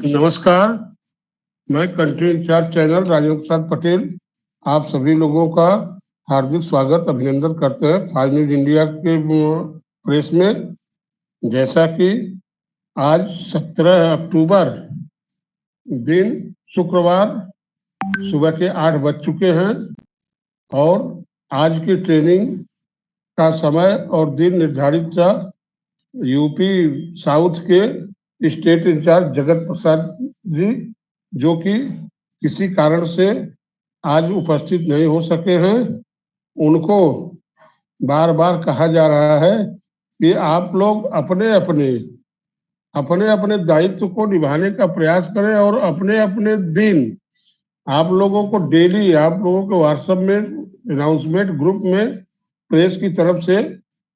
नमस्कार, मैं country in charge channel Rajendra Prasad Patel आप सभी लोगों का हार्दिक स्वागत अभिनंदन करते हैं फाइव न्यूज इंडिया के प्रेस में। जैसा कि आज 17 अक्टूबर दिन शुक्रवार सुबह के 8 बज चुके हैं और आज की ट्रेनिंग का समय और दिन निर्धारित था। यूपी साउथ के स्टेट इंचार्ज जगत प्रसाद जी, जो कि किसी कारण से आज उपस्थित नहीं हो सके हैं, उनको बार बार कहा जा रहा है कि आप लोग अपने अपने अपने अपने दायित्व को निभाने का प्रयास करें और अपने अपने दिन आप लोगों को डेली आप लोगों के व्हाट्सएप में अनाउंसमेंट ग्रुप में प्रेस की तरफ से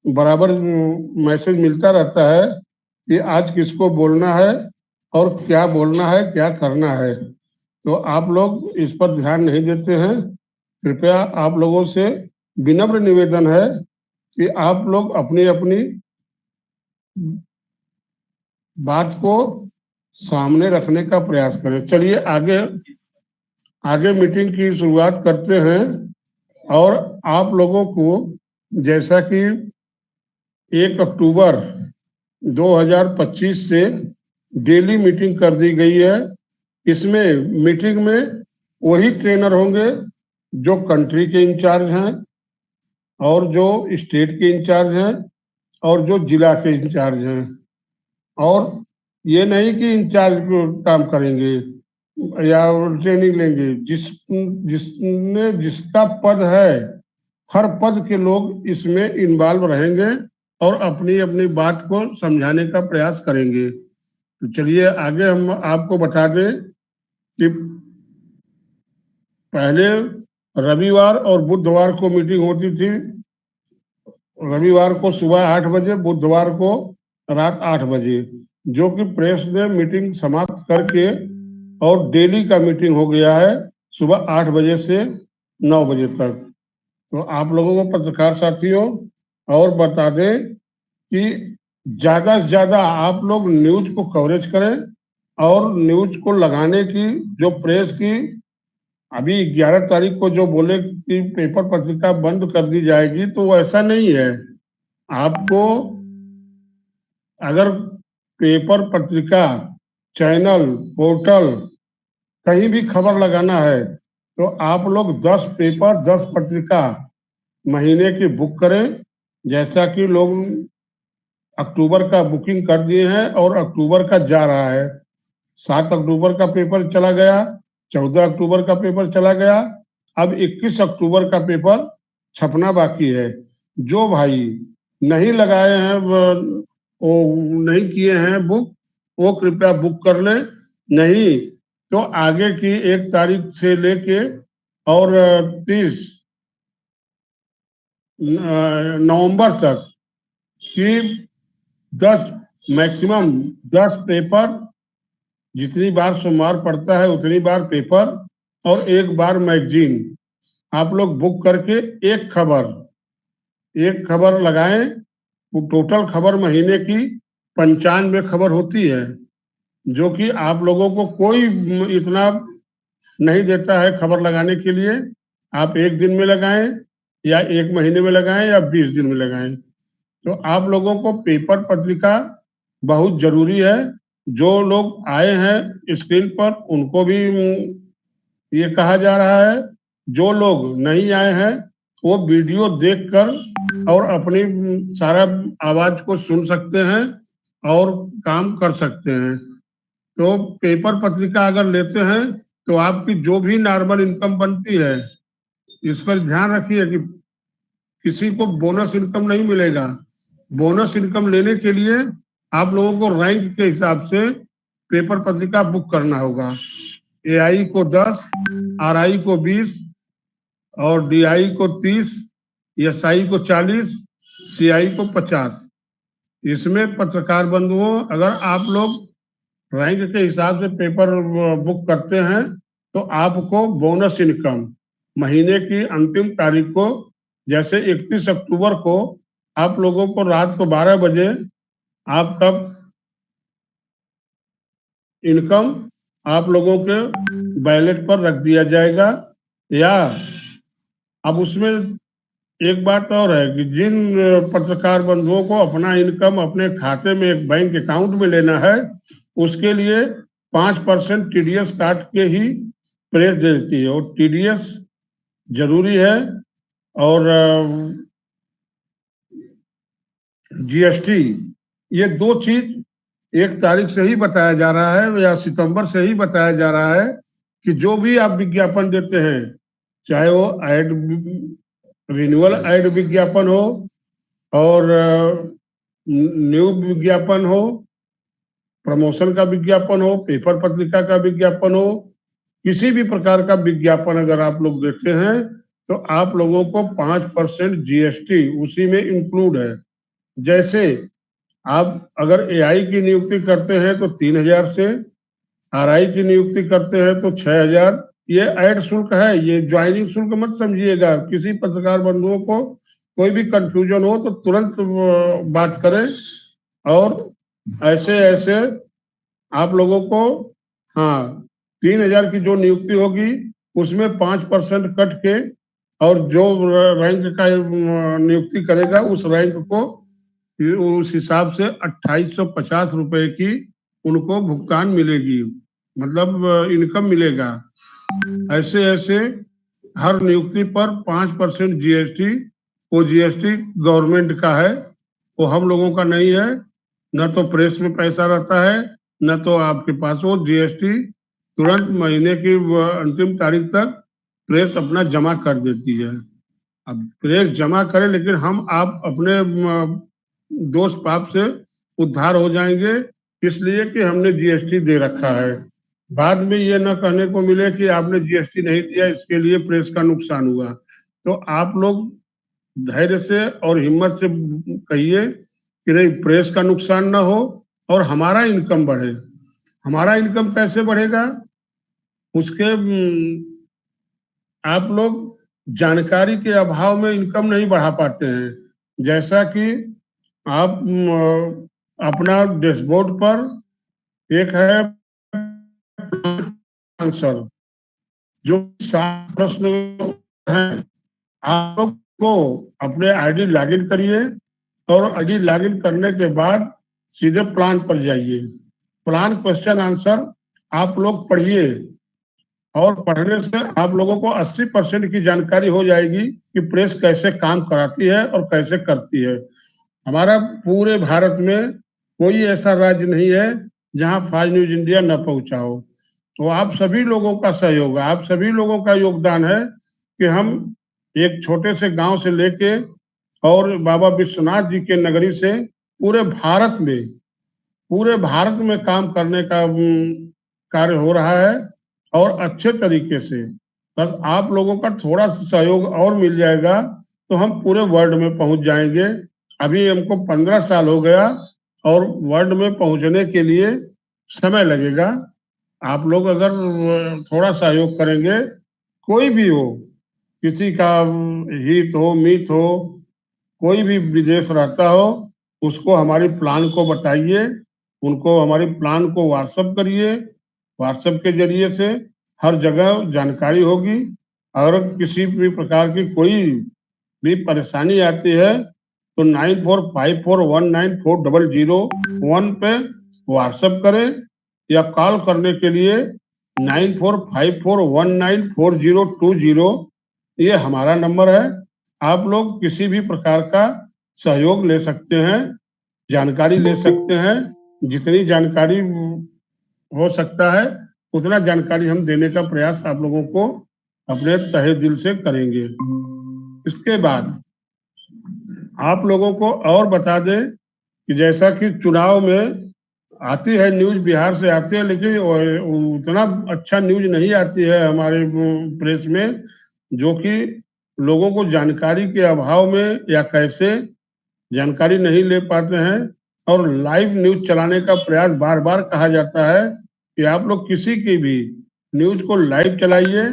बराबर मैसेज मिलता रहता है कि आज किसको बोलना है और क्या बोलना है, क्या करना है। तो आप लोग इस पर ध्यान नहीं देते हैं। कृपया आप लोगों से विनम्र निवेदन है कि आप लोग अपनी अपनी बात को सामने रखने का प्रयास करें। चलिए आगे आगे मीटिंग की शुरुआत करते हैं और आप लोगों को जैसा कि 1 अक्टूबर 2025 से डेली मीटिंग कर दी गई है। इसमें मीटिंग में वही ट्रेनर होंगे जो कंट्री के इंचार्ज हैं और जो स्टेट के इंचार्ज हैं और जो जिला के इंचार्ज हैं। और ये नहीं कि इंचार्ज काम करेंगे या ट्रेनिंग लेंगे, जिसने जिसका पद है हर पद के लोग इसमें इन्वॉल्व रहेंगे और अपनी अपनी बात को समझाने का प्रयास करेंगे। तो चलिए आगे हम आपको बता दें कि पहले रविवार और बुधवार को मीटिंग होती थी। रविवार को सुबह 8 बजे, बुधवार को रात 8 बजे, जो कि प्रेस ने मीटिंग समाप्त करके और डेली का मीटिंग हो गया है सुबह 8 बजे से 9 बजे तक। तो आप लोगों को पत्रकार साथियों और बता दें कि ज्यादा से ज्यादा आप लोग न्यूज को कवरेज करें और न्यूज को लगाने की जो प्रेस की अभी 11 तारीख को जो बोले कि पेपर पत्रिका बंद कर दी जाएगी, तो वो ऐसा नहीं है। आपको अगर पेपर पत्रिका चैनल पोर्टल कहीं भी खबर लगाना है तो आप लोग 10 पेपर 10 पत्रिका महीने की बुक करें। जैसा कि लोग अक्टूबर का बुकिंग कर दिए हैं और अक्टूबर का जा रहा है। 7 अक्टूबर का पेपर चला गया, 14 अक्टूबर का पेपर चला गया, अब 21 अक्टूबर का पेपर छपना बाकी है। जो भाई नहीं लगाए हैं वो नहीं किए हैं बुक, वो कृपया बुक कर ले। नहीं तो आगे की 1 तारीख से लेके और 30 नवंबर तक की 10 मैक्सिमम 10 पेपर, जितनी बार सोमवार पड़ता है उतनी बार पेपर और 1 बार मैगजीन आप लोग बुक करके एक खबर लगाएं। वो टोटल खबर महीने की 95 खबर होती है, जो कि आप लोगों को कोई इतना नहीं देता है खबर लगाने के लिए। आप 1 दिन में लगाएं या 1 महीने में लगाएं या 20 दिन में लगाएं। तो आप लोगों को पेपर पत्रिका बहुत जरूरी है। जो लोग आए हैं स्क्रीन पर उनको भी ये कहा जा रहा है, जो लोग नहीं आए हैं वो वीडियो देखकर और अपनी सारा आवाज को सुन सकते हैं और काम कर सकते हैं। तो पेपर पत्रिका अगर लेते हैं तो आपकी जो भी नॉर्मल इनकम बनती है, इस पर ध्यान रखिए कि किसी को बोनस इनकम नहीं मिलेगा। बोनस इनकम लेने के लिए आप लोगों को रैंक के हिसाब से पेपर पत्रिका बुक करना होगा। एआई को 10, आरआई को 20 और डीआई को 30, एसआई को 40, सीआई को 50। इसमें पत्रकार बंधुओं, अगर आप लोग रैंक के हिसाब से पेपर बुक करते हैं तो आपको बोनस इनकम महीने की अंतिम तारीख को, जैसे 31 अक्टूबर को आप लोगों को रात को 12 बजे आपका इनकम आप लोगों के बैलेट पर रख दिया जाएगा। या अब उसमें एक बात और है कि जिन पत्रकार बंधुओं को अपना इनकम अपने खाते में एक बैंक अकाउंट में लेना है, उसके लिए 5% टीडीएस काट के ही प्रेस देती है, और टीडीएस जरूरी है। और जीएसटी, ये दो चीज 1 तारीख से ही बताया जा रहा है या सितंबर से ही बताया जा रहा है कि जो भी आप विज्ञापन देते हैं, चाहे वो एड, रिन्यूअल एड विज्ञापन हो और न्यू विज्ञापन हो, प्रमोशन का विज्ञापन हो, पेपर पत्रिका का विज्ञापन हो, किसी भी प्रकार का विज्ञापन अगर आप लोग देते हैं तो आप लोगों को 5% जीएसटी उसी में इंक्लूड है। जैसे आप अगर एआई की नियुक्ति करते हैं तो 3,000 से, आरआई की नियुक्ति करते हैं तो 6,000। ये ऐड शुल्क है, ये ज्वाइनिंग शुल्क मत समझिएगा। किसी पत्रकार बंधुओं को कोई भी कंफ्यूजन हो तो तुरंत बात करें। और ऐसे ऐसे आप लोगों को, हाँ, 3,000 की जो नियुक्ति होगी उसमें 5% कट के, और जो रैंक का नियुक्ति करेगा उस रैंक को उस हिसाब से 2,850 रुपए की उनको भुगतान मिलेगी, मतलब इनकम मिलेगा। ऐसे ऐसे हर नियुक्ति पर 5% जीएसटी, वो जीएसटी गवर्नमेंट का है, वो हम लोगों का नहीं है। न तो प्रेस में पैसा रहता है, न तो आपके पास वो जीएसटी तुरंत महीने की अंतिम तारीख तक प्रेस अपना जमा कर देती है। अब प्रेस जमा करे, लेकिन हम आप अपने दोष पाप से उद्धार हो जाएंगे, इसलिए कि हमने जीएसटी दे रखा है। बाद में ये न कहने को मिले कि आपने जीएसटी नहीं दिया, इसके लिए प्रेस का नुकसान हुआ। तो आप लोग धैर्य से और हिम्मत से कहिए कि नहीं, प्रेस का नुकसान ना हो और हमारा इनकम बढ़े। हमारा इनकम कैसे बढ़ेगा उसके आप लोग जानकारी के अभाव में इनकम नहीं बढ़ा पाते हैं। जैसा कि आप अपना डैशबोर्ड पर एक है आंसर, जो 7 प्रश्न हैं, आप लोग को अपने आईडी लॉगिन करिए और आईडी लॉगिन करने के बाद सीधे प्लान पर जाइए। प्लान क्वेश्चन आंसर आप लोग पढ़िए, और पढ़ने से आप लोगों को 80% की जानकारी हो जाएगी कि प्रेस कैसे काम कराती है और कैसे करती है। हमारा पूरे भारत में कोई ऐसा राज्य नहीं है जहां फास्ट न्यूज इंडिया न पहुंचा हो। तो आप सभी लोगों का सहयोग, आप सभी लोगों का योगदान है कि हम एक छोटे से गांव से लेके और बाबा विश्वनाथ जी के नगरी से पूरे भारत में काम करने का कार्य हो रहा है, और अच्छे तरीके से। बस आप लोगों का थोड़ा सा सहयोग और मिल जाएगा तो हम पूरे वर्ल्ड में पहुंच जाएंगे। अभी हमको 15 साल हो गया, और वर्ल्ड में पहुंचने के लिए समय लगेगा। आप लोग अगर थोड़ा सहयोग करेंगे, कोई भी हो, किसी का हित हो मित हो, कोई भी विदेश रहता हो, उसको हमारी प्लान को बताइए, उनको हमारी प्लान को व्हाट्सअप करिए। व्हाट्सएप के जरिए से हर जगह जानकारी होगी। अगर किसी भी प्रकार की कोई भी परेशानी आती है तो 9454194001 पे व्हाट्सएप करें, या कॉल करने के लिए 9454194020, ये हमारा नंबर है। आप लोग किसी भी प्रकार का सहयोग ले सकते हैं, जानकारी ले सकते हैं। जितनी जानकारी हो सकता है उतना जानकारी हम देने का प्रयास आप लोगों को अपने तहे दिल से करेंगे। इसके बाद आप लोगों को और बता दें कि जैसा कि चुनाव में आती है न्यूज, बिहार से आती है, लेकिन उतना अच्छा न्यूज नहीं आती है हमारे प्रेस में, जो कि लोगों को जानकारी के अभाव में या कैसे जानकारी नहीं ले पाते हैं। और लाइव न्यूज चलाने का प्रयास बार बार कहा जाता है कि आप लोग किसी की भी न्यूज को लाइव चलाइए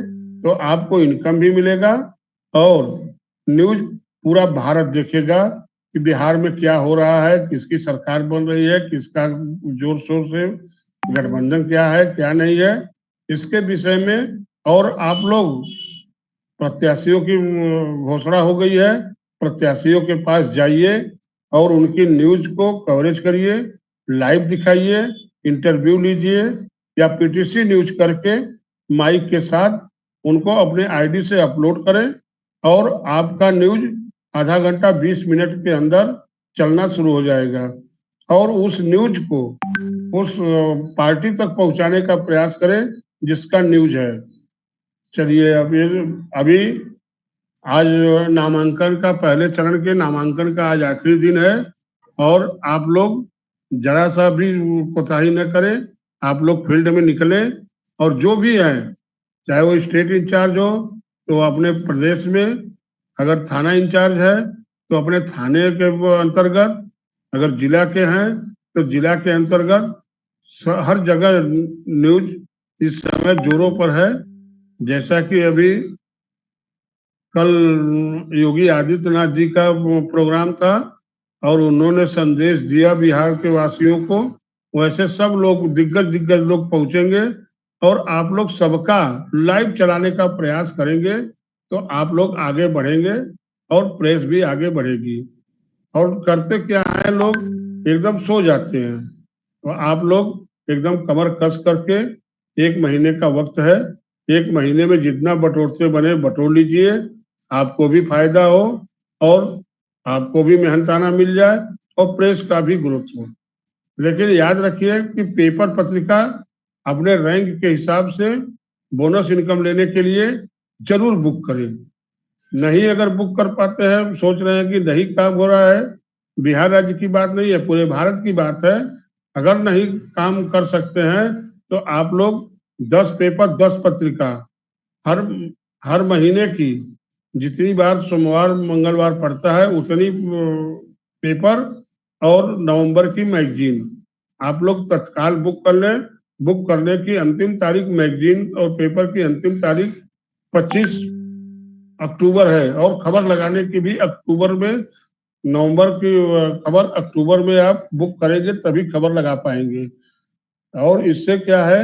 तो आपको इनकम भी मिलेगा, और न्यूज पूरा भारत देखेगा कि बिहार में क्या हो रहा है, किसकी सरकार बन रही है, किसका जोर शोर से गठबंधन क्या है क्या नहीं है इसके विषय में। और आप लोग प्रत्याशियों की घोषणा हो गई है, प्रत्याशियों के पास जाइए और उनकी न्यूज को कवरेज करिए, लाइव दिखाइए, इंटरव्यू लीजिए या पीटीसी न्यूज करके माइक के साथ उनको अपने आईडी से अपलोड करें और आपका न्यूज आधा घंटा 20 मिनट के अंदर चलना शुरू हो जाएगा। और उस न्यूज को उस पार्टी तक पहुंचाने का प्रयास करें जिसका न्यूज है। चलिए अभी आज नामांकन का पहले चरण के नामांकन का आज आखिरी दिन है और आप लोग जरा सा भी कोताही न करें। आप लोग फील्ड में निकले और जो भी है, चाहे वो स्टेट इंचार्ज हो तो अपने प्रदेश में, अगर थाना इंचार्ज है तो अपने थाने के अंतर्गत, अगर जिला के हैं तो जिला के अंतर्गत हर जगह न्यूज इस समय जोरों पर है। जैसा कि अभी कल योगी आदित्यनाथ जी का प्रोग्राम था और उन्होंने संदेश दिया बिहार के वासियों को, वैसे सब लोग दिग्गज दिग्गज लोग पहुंचेंगे और आप लोग सबका लाइव चलाने का प्रयास करेंगे तो आप लोग आगे बढ़ेंगे और प्रेस भी आगे बढ़ेगी। और करते क्या है, लोग एकदम सो जाते हैं, तो आप लोग एकदम कमर कस करके 1 महीने का वक्त है, 1 महीने में जितना बटोरते बने बटोर लीजिए, आपको भी फायदा हो और आपको भी मेहनताना मिल जाए और प्रेस का भी ग्रोथ हो। लेकिन याद रखिए कि पेपर पत्रिका अपने रैंक के हिसाब से बोनस इनकम लेने के लिए जरूर बुक करें। नहीं अगर बुक कर पाते हैं, सोच रहे हैं कि नहीं काम हो रहा है, बिहार राज्य की बात नहीं है, पूरे भारत की बात है, अगर नहीं काम कर सकते हैं तो आप लोग 10 पेपर 10 पत्रिका हर हर महीने की जितनी बार सोमवार मंगलवार पड़ता है उतनी पेपर और नवंबर की मैगजीन आप लोग तत्काल बुक कर लें। बुक करने की अंतिम तारीख मैगजीन और पेपर की अंतिम तारीख 25 अक्टूबर है और खबर लगाने की भी अक्टूबर में। नवंबर की खबर अक्टूबर में आप बुक करेंगे तभी खबर लगा पाएंगे। और इससे क्या है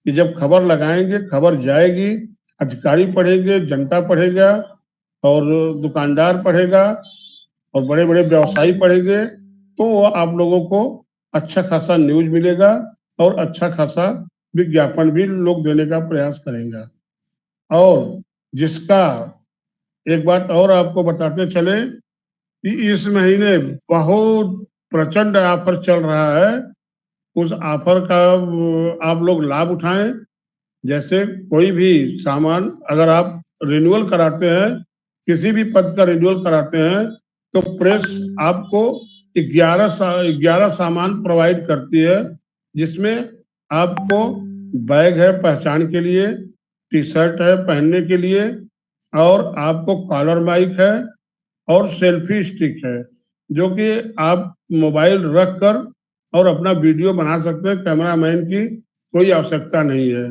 कि जब खबर लगाएंगे खबर जाएगी, अधिकारी पढ़ेंगे, जनता पढ़ेगा और दुकानदार पढ़ेगा और बड़े बड़े व्यवसायी पढ़ेंगे तो वो आप लोगों को अच्छा खासा न्यूज मिलेगा और अच्छा खासा विज्ञापन भी लोग देने का प्रयास करेंगे। और जिसका एक बात और आपको बताते चले कि इस महीने बहुत प्रचंड ऑफर चल रहा है, उस ऑफर का आप लोग लाभ उठाएं। जैसे कोई भी सामान अगर आप रिन्यूअल कराते हैं, किसी भी पद का रिन्यूअल कराते हैं तो प्रेस आपको 11 सामान प्रोवाइड करती है, जिसमें आपको बैग है पहचान के लिए, टी शर्ट है पहनने के लिए और आपको कॉलर माइक है और सेल्फी स्टिक है, जो कि आप मोबाइल रख कर और अपना वीडियो बना सकते हैं, कैमरामैन की कोई आवश्यकता नहीं है।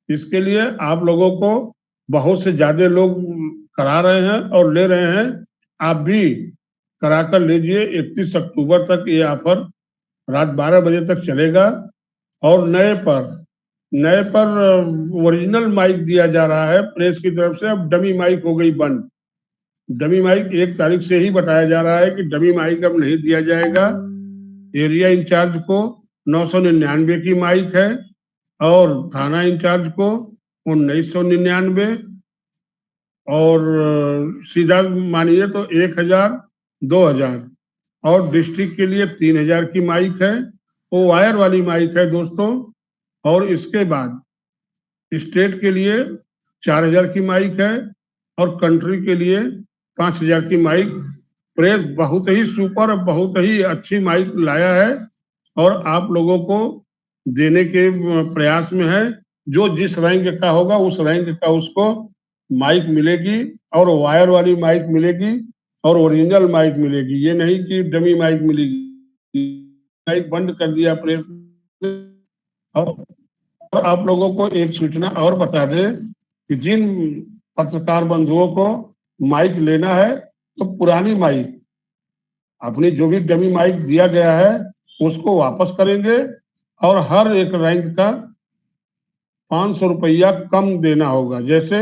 इसके लिए आप लोगों को बहुत से ज्यादा लोग करा रहे हैं और ले रहे हैं, आप भी कराकर लीजिए। 31 अक्टूबर तक ये ऑफर रात 12 बजे तक चलेगा। और नए पर ओरिजिनल माइक दिया जा रहा है प्रेस की तरफ से, अब डमी माइक हो गई बंद। डमी माइक 1 तारीख से ही बताया जा रहा है कि डमी माइक अब नहीं दिया जाएगा। एरिया इंचार्ज को 999 की माइक है और थाना इंचार्ज को 1999 और सीधा मानिए तो 1000 2000 और डिस्ट्रिक्ट के लिए 3000 की माइक है, वो वायर वाली माइक है दोस्तों। और इसके बाद स्टेट के लिए 4000 की माइक है और कंट्री के लिए 5000 की माइक। प्रेस बहुत ही सुपर, बहुत ही अच्छी माइक लाया है और आप लोगों को देने के प्रयास में है। जो जिस रैंक का होगा उस रैंक का उसको माइक मिलेगी और वायर वाली माइक मिलेगी और ओरिजिनल माइक मिलेगी, ये नहीं कि डमी माइक मिलेगी। माइक बंद कर दिया प्रेस ने। और आप लोगों को एक सूचना और बता दें कि जिन पत्रकार बंधुओं को माइक लेना है तो पुरानी माइक, अपनी जो भी डमी माइक दिया गया है उसको वापस करेंगे और हर एक रैंक का 500 रुपया कम देना होगा। जैसे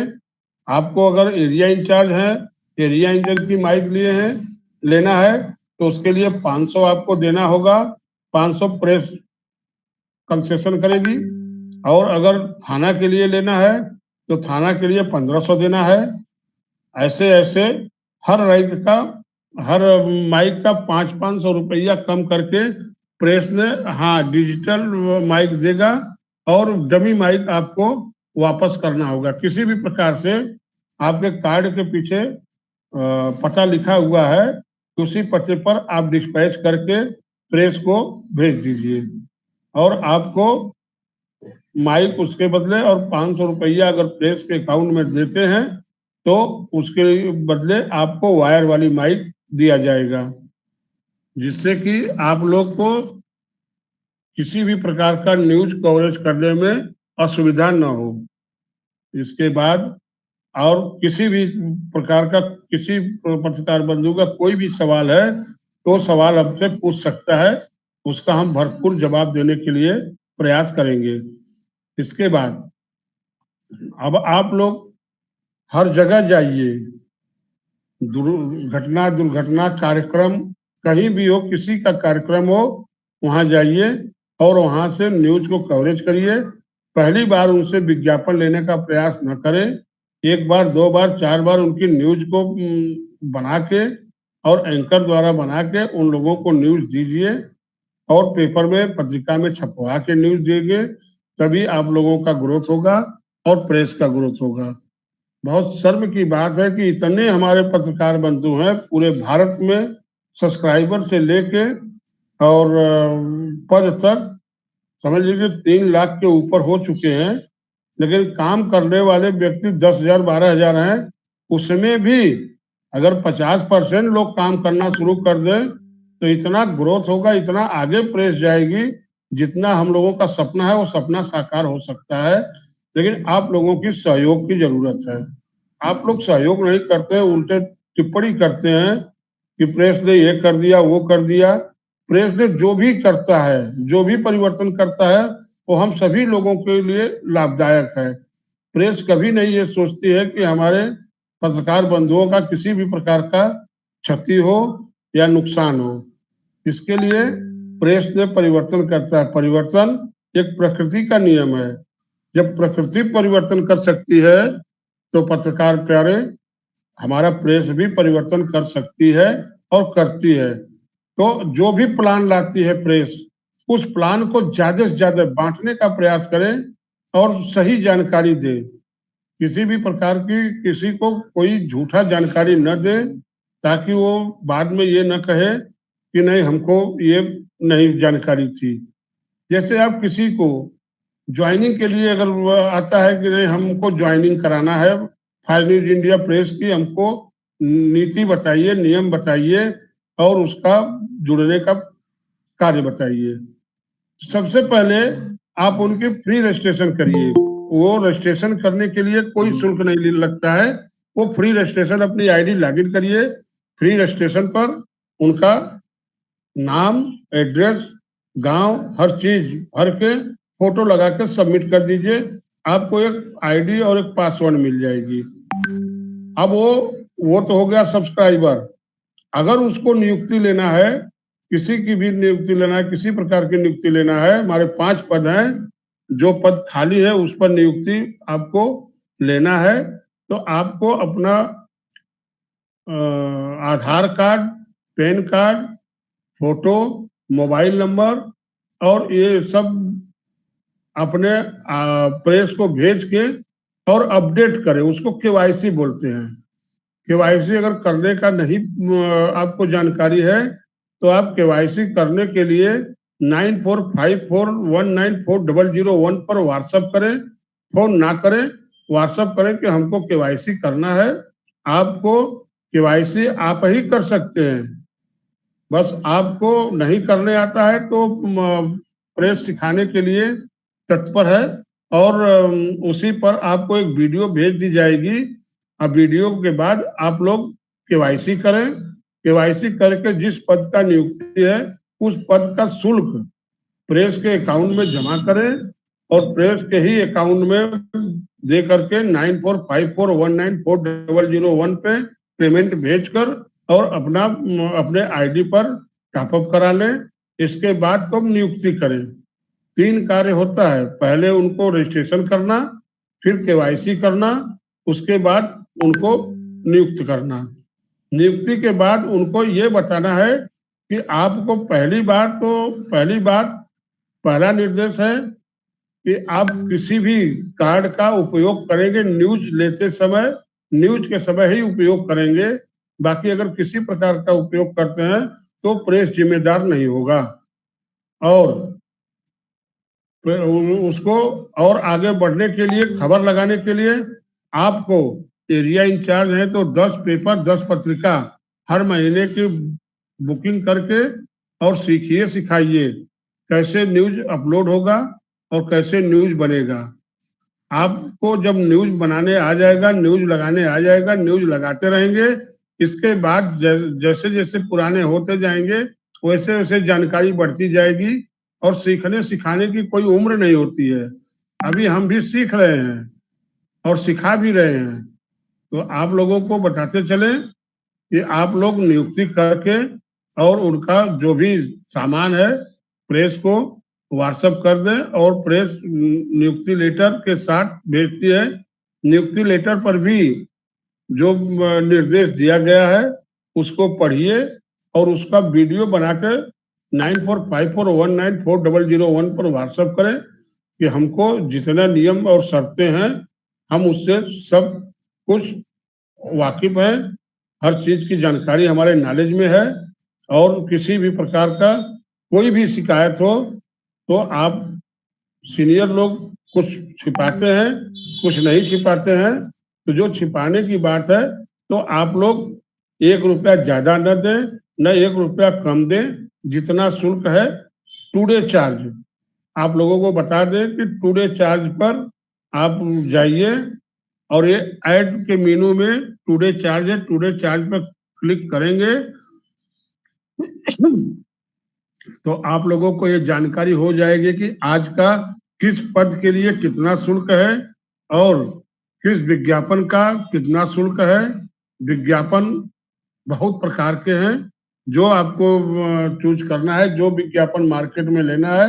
आपको अगर एरिया इंचार्ज है, एरिया इंचार्ज की माइक लिए हैं, लेना है तो उसके लिए 500 आपको देना होगा, 500 प्रेस कंसेशन करेगी। और अगर थाना के लिए लेना है तो थाना के लिए 1500 देना है। ऐसे ऐसे हर रैंक का, हर माइक का 500-500 रुपया कम करके प्रेस ने, हाँ, डिजिटल माइक देगा और डमी माइक आपको वापस करना होगा। किसी भी प्रकार से आपके कार्ड के पीछे पता लिखा हुआ है, उसी पते पर आप डिस्पैच करके प्रेस को भेज दीजिए और आपको माइक उसके बदले और 500 रुपया अगर प्रेस के अकाउंट में देते हैं तो उसके बदले आपको वायर वाली माइक दिया जाएगा, जिससे कि आप लोग को किसी भी प्रकार का न्यूज कवरेज करने में असुविधा न हो। इसके बाद और किसी भी प्रकार का किसी पत्रकार बंधु का कोई भी सवाल है तो सवाल हमसे पूछ सकता है, उसका हम भरपूर जवाब देने के लिए प्रयास करेंगे। इसके बाद अब आप लोग हर जगह जाइए, दुर्घटना कार्यक्रम कहीं भी हो, किसी का कार्यक्रम हो, वहां जाइए और वहां से न्यूज को कवरेज करिए। पहली बार उनसे विज्ञापन लेने का प्रयास न करें। एक बार, दो बार, चार बार उनकी न्यूज को बना के और एंकर द्वारा बना के उन लोगों को न्यूज दीजिए और पेपर में, पत्रिका में छपवा के न्यूज देंगे, तभी आप लोगों का ग्रोथ होगा और प्रेस का ग्रोथ होगा। बहुत शर्म की बात है कि इतने हमारे पत्रकार बंधु हैं पूरे भारत में, सब्सक्राइबर से लेके और पद तक समझ लीजिए 3 लाख के ऊपर हो चुके हैं, लेकिन काम करने वाले व्यक्ति 10,000 12,000 हैं। उसमें भी अगर 50% लोग काम करना शुरू कर दें तो इतना ग्रोथ होगा, इतना आगे प्रेस जाएगी, जितना हम लोगों का सपना है वो सपना साकार हो सकता है। लेकिन आप लोगों की सहयोग की जरूरत है। आप लोग सहयोग नहीं करते हैं, उल्टे टिप्पणी करते हैं कि प्रेस ने ये कर दिया, वो कर दिया। प्रेस ने जो भी करता है, जो भी परिवर्तन करता है, वो हम सभी लोगों के लिए लाभदायक है। प्रेस कभी नहीं ये सोचती है कि हमारे पत्रकार बंधुओं का किसी भी प्रकार का क्षति हो या नुकसान हो। इसके लिए प्रेस ने परिवर्तन करता है। परिवर्तन एक प्रकृति का नियम है। जब प्रकृति परिवर्तन कर सकती है तो पत्रकार प्यारे, हमारा प्रेस भी परिवर्तन कर सकती है और करती है। तो जो भी प्लान लाती है प्रेस, उस प्लान को ज्यादा से ज्यादा बांटने का प्रयास करें और सही जानकारी दे। किसी भी प्रकार की किसी को कोई झूठा जानकारी न दे, ताकि वो बाद में ये न कहे कि नहीं, हमको ये नहीं जानकारी थी। जैसे आप किसी को ज्वाइनिंग के लिए अगर वो आता है कि नहीं, हमको ज्वाइनिंग कराना है फाइव न्यूज इंडिया प्रेस की, हमको नीति बताइए, नियम बताइए और उसका जुड़ने का कार्य बताइए। सबसे पहले आप उनके फ्री रजिस्ट्रेशन करिए। वो रजिस्ट्रेशन करने के लिए कोई शुल्क नहीं लगता है। वो फ्री रजिस्ट्रेशन, अपनी आईडी लॉगिन करिए। फ्री रजिस्ट्रेशन पर उनका नाम, एड्रेस, गांव, हर चीज भर के फोटो लगा के सबमिट कर दीजिए। आपको एक आईडी और एक पासवर्ड मिल जाएगी। अब वो तो हो गया सब्सक्राइबर। अगर उसको नियुक्ति लेना है, किसी की भी नियुक्ति लेना है, किसी प्रकार की नियुक्ति लेना है, हमारे 5 पद हैं, जो पद खाली है उस पर नियुक्ति आपको लेना है, तो आपको अपना Aadhaar card, PAN card, photo, mobile number और ये सब अपने प्रेस को भेज के और अपडेट करें। उसको केवाईसी बोलते हैं। केवाईसी अगर करने का नहीं आपको जानकारी है तो आप केवाईसी करने के लिए 9454194001 पर व्हाट्सएप करें। फोन ना करें, व्हाट्सएप करें कि हमको केवाईसी करना है। आपको केवाईसी आप ही कर सकते हैं। बस आपको नहीं करने आता है तो प्रेस सिखाने के लिए तत्पर है और उसी पर आपको एक वीडियो भेज दी जाएगी। अब वीडियो के बाद आप लोग केवाईसी करें। केवाईसी करके जिस पद का नियुक्ति है उस पद का शुल्क प्रेस के अकाउंट में जमा करें और प्रेस के ही अकाउंट में दे करके 9454194001 पे पेमेंट भेजकर और अपने आईडी पर टॉपअप करा लें। इसके बाद तो नियुक्ति करें। 3 कार्य होता है, पहले उनको रजिस्ट्रेशन करना, फिर केवाईसी करना, उसके बाद उनको नियुक्त करना। नियुक्ति के बाद उनको ये बताना है कि आपको पहला निर्देश है कि आप किसी भी कार्ड का उपयोग करेंगे न्यूज के समय ही उपयोग करेंगे। बाकी अगर किसी प्रकार का उपयोग करते हैं तो प्रेस जिम्मेदार नहीं होगा। और उसको और आगे बढ़ने के लिए, खबर लगाने के लिए आपको एरिया इंचार्ज है तो 10 पेपर 10 पत्रिका हर महीने की बुकिंग करके और सीखिए सिखाइए कैसे न्यूज अपलोड होगा और कैसे न्यूज बनेगा। आपको जब न्यूज बनाने आ जाएगा, न्यूज लगाने आ जाएगा, न्यूज लगाते रहेंगे। इसके बाद जैसे जैसे पुराने होते जाएंगे वैसे वैसे जानकारी बढ़ती जाएगी और सीखने सिखाने की कोई उम्र नहीं होती है। अभी हम भी सीख रहे हैं और सिखा भी रहे हैं। तो आप लोगों को बताते चले कि आप लोग नियुक्ति करके और उनका जो भी सामान है प्रेस को व्हाट्सएप कर दें और प्रेस नियुक्ति लेटर के साथ भेजती है। नियुक्ति लेटर पर भी जो निर्देश दिया गया है उसको पढ़िए और उसका वीडियो बनाकर 9454194001 पर व्हाट्सएप करें कि हमको जितना नियम और शर्तें हैं हम उससे सब कुछ वाकिफ है, हर चीज की जानकारी हमारे नॉलेज में है। और किसी भी प्रकार का कोई भी शिकायत हो तो आप सीनियर लोग कुछ छिपाते हैं, कुछ नहीं छिपाते हैं। तो जो छिपाने की बात है तो आप लोग 1 रुपया ज्यादा न दें, न 1 रुपया कम दें। जितना शुल्क है टुडे चार्ज आप लोगों को बता दें कि टुडे चार्ज पर आप जाइए और ये ऐड के मेनू में टुडे चार्ज है, टुडे चार्ज पर क्लिक करेंगे तो आप लोगों को ये जानकारी हो जाएगी कि आज का किस पद के लिए कितना शुल्क है और किस विज्ञापन का कितना शुल्क है। विज्ञापन बहुत प्रकार के हैं, जो आपको चूज करना है, जो विज्ञापन मार्केट में लेना है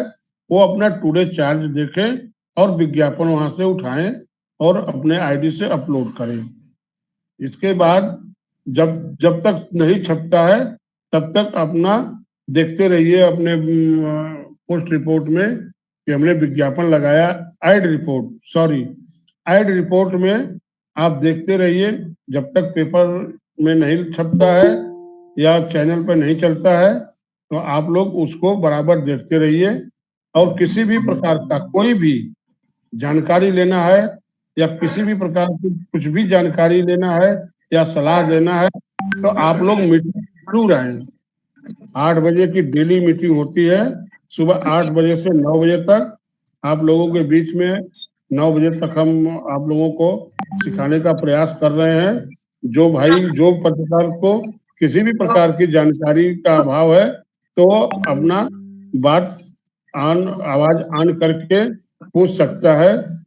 वो अपना टुडे चार्ज देखें और विज्ञापन वहां से उठाएं और अपने आईडी से अपलोड करें। इसके बाद जब जब तक नहीं छपता है तब तक अपना देखते रहिए अपने पोस्ट रिपोर्ट में कि हमने विज्ञापन लगाया। ऐड रिपोर्ट में आप देखते रहिए जब तक पेपर में नहीं छपता है या चैनल पर नहीं चलता है तो आप लोग उसको बराबर देखते रहिए। और किसी भी प्रकार का कोई भी जानकारी लेना है या किसी भी प्रकार की कुछ भी जानकारी लेना है या सलाह देना है तो आप लोग मीटिंग जरूर आए। 8 बजे की डेली मीटिंग होती है, सुबह 8 बजे से 9 बजे तक। आप लोगों के बीच में 9 बजे तक हम आप लोगों को सिखाने का प्रयास कर रहे हैं। जो पत्रकार को किसी भी प्रकार की जानकारी का अभाव है तो अपना बात आवाज ऑन करके पूछ सकता है।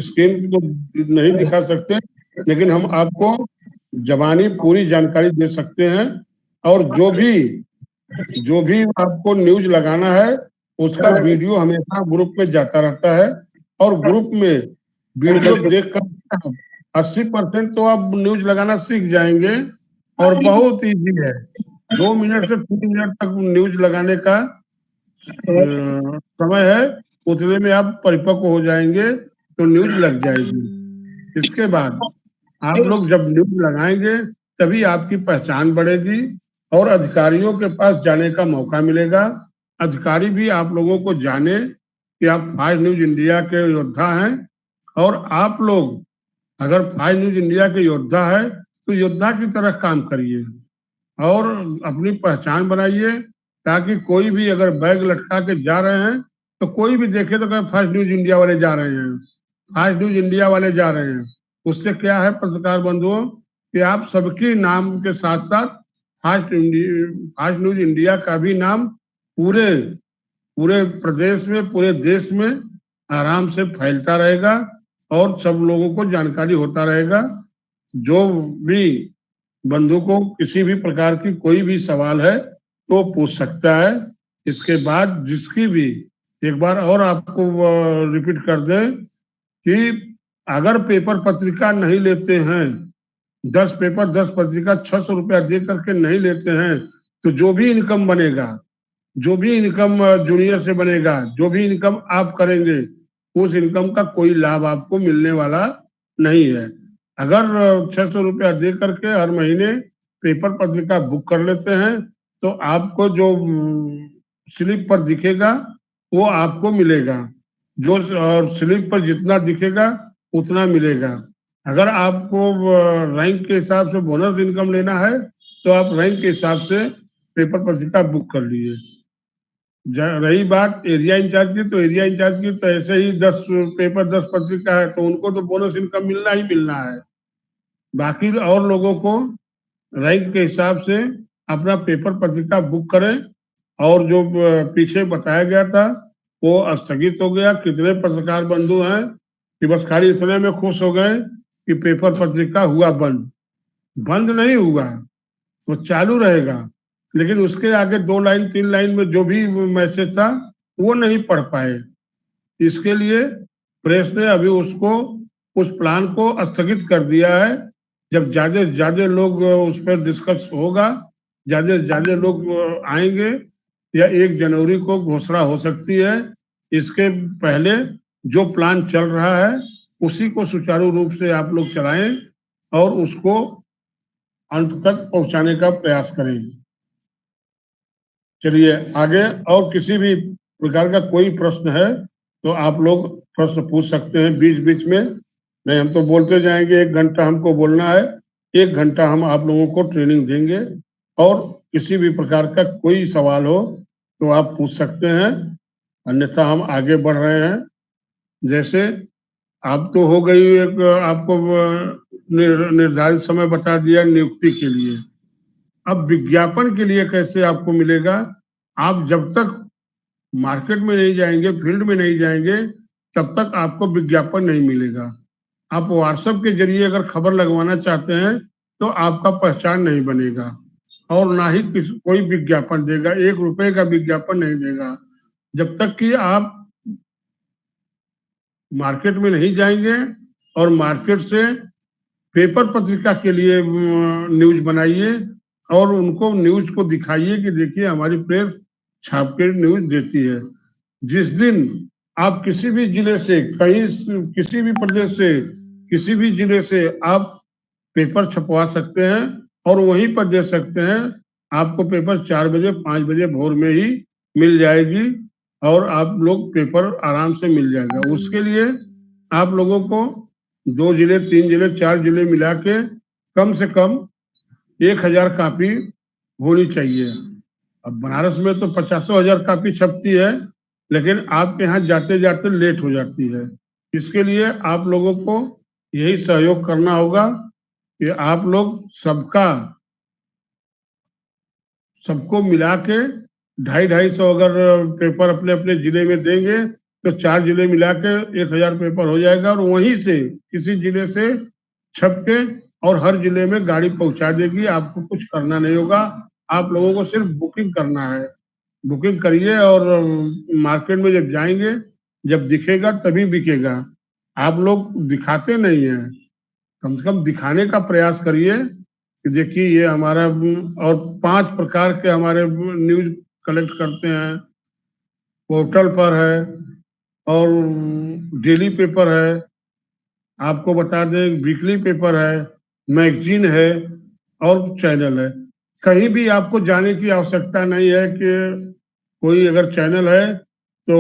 स्क्रीन तो नहीं दिखा सकते लेकिन हम आपको जबानी पूरी जानकारी दे सकते हैं। और जो भी आपको न्यूज लगाना है उसका वीडियो हमेशा ग्रुप में जाता रहता है और ग्रुप में वीडियो देखकर 80% तो आप न्यूज लगाना सीख जाएंगे और बहुत इजी है। 2 मिनट से 3 मिनट तक न्यूज लगाने का समय है, उतने में आप परिपक्व हो जाएंगे तो न्यूज लग जाएगी। इसके बाद आप लोग जब न्यूज लगाएंगे तभी आपकी पहचान बढ़ेगी और अधिकारियों के पास जाने का मौका मिलेगा। अधिकारी भी आप लोगों को जाने कि आप फास्ट न्यूज इंडिया के योद्धा हैं और आप लोग अगर फास्ट न्यूज इंडिया के योद्धा है तो योद्धा की तरह काम करिए और अपनी पहचान बनाइए ताकि कोई भी अगर बैग लटका के जा रहे हैं तो कोई भी देखे तो कहे फास्ट न्यूज इंडिया वाले जा रहे हैं, फास्ट न्यूज इंडिया वाले जा रहे हैं। उससे क्या है पत्रकार बंधुओं कि आप सबके नाम के साथ साथ फास्ट न्यूज इंडिया का भी नाम पूरे पूरे प्रदेश में, पूरे देश में आराम से फैलता रहेगा और सब लोगों को जानकारी होता रहेगा। जो भी बंधु को किसी भी प्रकार की कोई भी सवाल है तो पूछ सकता है। इसके बाद जिसकी भी, एक बार और आपको रिपीट कर दें कि अगर पेपर पत्रिका नहीं लेते हैं, 10 पेपर 10 पत्रिका 600 रुपया दे करके नहीं लेते हैं, तो जो भी इनकम बनेगा, जो भी इनकम जूनियर से बनेगा, जो भी इनकम आप करेंगे, उस इनकम का कोई लाभ आपको मिलने वाला नहीं है। अगर 600 रुपया दे करके हर महीने पेपर पत्रिका बुक कर लेते हैं तो आपको जो स्लिप पर दिखेगा वो आपको मिलेगा। जो और स्लिप पर जितना दिखेगा उतना मिलेगा। अगर आपको रैंक के हिसाब से बोनस इनकम लेना है तो आप रैंक के हिसाब से पेपर पत्रिका बुक कर लीजिए। रही बात एरिया इंचार्ज की, तो एरिया इंचार्ज की तो ऐसे ही 10 पेपर 10 पत्रिका है तो उनको तो बोनस इनकम मिलना ही मिलना है। बाकी और लोगों को रैंक के हिसाब से अपना पेपर पत्रिका बुक करें। और जो पीछे बताया गया था वो स्थगित हो गया। कितने पत्रकार बंधु हैं कि बस खाली इतने में खुश हो गए कि पेपर पत्रिका हुआ बंद। बंद नहीं हुआ, वो चालू रहेगा, लेकिन उसके आगे 2 लाइन 3 लाइन में जो भी मैसेज था वो नहीं पढ़ पाए। इसके लिए प्रेस ने अभी उसको, उस प्लान को स्थगित कर दिया है। जब ज्यादा से ज्यादा लोग उस पर डिस्कस होगा, ज्यादा से ज्यादा लोग आएंगे, या 1 जनवरी को घोषणा हो सकती है। इसके पहले जो प्लान चल रहा है उसी को सुचारू रूप से आप लोग चलाएं और उसको अंत तक पहुंचाने का प्रयास करें। चलिए आगे, और किसी भी प्रकार का कोई प्रश्न है तो आप लोग प्रश्न पूछ सकते हैं बीच बीच में। नहीं, हम तो बोलते जाएंगे, 1 घंटा हमको बोलना है, 1 घंटा हम आप लोगों को ट्रेनिंग देंगे। और किसी भी प्रकार का कोई सवाल हो तो आप पूछ सकते हैं, अन्यथा हम आगे बढ़ रहे हैं। जैसे आप तो हो गई एक, आपको निर्धारित समय बता दिया नियुक्ति के लिए। अब विज्ञापन के लिए कैसे आपको मिलेगा? आप जब तक मार्केट में नहीं जाएंगे, फील्ड में नहीं जाएंगे, तब तक आपको विज्ञापन नहीं मिलेगा। आप व्हाट्सएप के जरिए अगर खबर लगवाना चाहते हैं तो आपका पहचान नहीं बनेगा और ना ही कोई विज्ञापन देगा, 1 रुपए का विज्ञापन नहीं देगा जब तक कि आप मार्केट में नहीं जाएंगे। और मार्केट से पेपर पत्रिका के लिए न्यूज बनाइए और उनको न्यूज को दिखाइए कि देखिए हमारी प्रेस छाप के न्यूज देती है। जिस दिन आप किसी भी जिले से, कहीं किसी भी प्रदेश से, किसी भी जिले से आप पेपर छपवा सकते हैं और वहीं पर दे सकते हैं। आपको पेपर 4 बजे 5 बजे भोर में ही मिल जाएगी और आप लोग पेपर आराम से मिल जाएगा। उसके लिए आप लोगों को 2 जिले 3 जिले 4 जिले मिला के कम से कम 1,000 कापी होनी चाहिए। अब बनारस में तो 50,000 कापी छपती है, लेकिन आपके यहाँ जाते जाते लेट हो जाती है। इसके लिए आप लोगों को यही सहयोग करना होगा कि आप लोग सबको मिला के 250-250 अगर पेपर अपने अपने जिले में देंगे तो 4 जिले मिला के 1,000 पेपर हो जाएगा और वहीं से किसी जिले से छप के और हर जिले में गाड़ी पहुंचा देगी। आपको कुछ करना नहीं होगा, आप लोगों को सिर्फ बुकिंग करना है। बुकिंग करिए और मार्केट में जब जाएंगे, जब दिखेगा तभी बिकेगा। आप लोग दिखाते नहीं हैं, कम से कम दिखाने का प्रयास करिए कि देखिए ये हमारा, और 5 प्रकार के हमारे न्यूज कलेक्ट करते हैं। पोर्टल पर है और डेली पेपर है, आपको बता दें वीकली पेपर है, मैगजीन है और चैनल है। कहीं भी आपको जाने की आवश्यकता नहीं है कि कोई अगर चैनल है तो